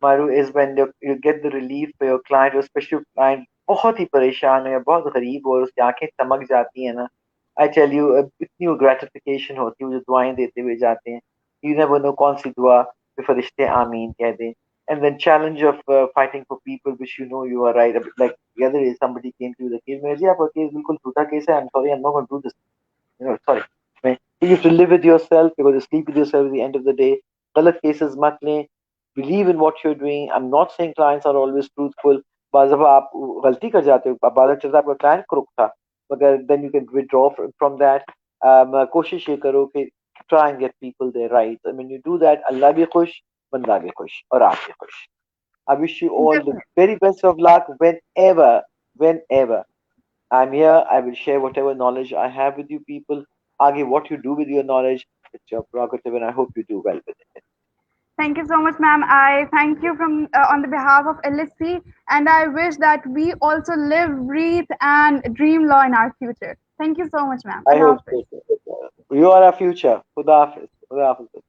B: Maru, is when you get the relief for your client, or especially your client बहुत ही परेशान है या बहुत गरीब हो और उसकी आंखें चमक जाती है ना. I tell you, इतनी वो gratification होती है, वो जो दुआएं देते हुए जाते हैं. You never know कौन सी दुआ पे फरिश्ते आमीन कह दें. And then challenge of fighting for people which you know you are right. Like the other day, somebody came to you, the case, जी आपका case बिल्कुल झूठा case है. I'm sorry, I'm not going to do this. Sorry. Right? You have to live with yourself. You got to sleep with yourself at the end of the day. गलत cases मत लें. Believe in what you're doing. I'm not saying clients are always truthful. बाज़ दफ़ा आप गलती कर जाते हो. बाज़ दफ़ा चलता है आपका client crook था. मगर then you can withdraw from that. कोशिश ये करो कि try and get people there right. And when you do that, अल्लाह भी खुश, बंदा भी खुश, और आप भी खुश. I wish you all the
A: Definitely.
B: very best of luck whenever I'm here. I will share whatever knowledge I have with you people. Argue what you do with your knowledge. It's your prerogative, and I hope you do well with it.
A: Thank you so much, ma'am. I thank you from on the behalf of LSC, and I wish that we also live, breathe, and dream law in our future. Thank you so much, ma'am.
B: I
A: Allah
B: hope
A: Hafiz.
B: so. You are our future. Khuda Hafiz. Khuda Hafiz.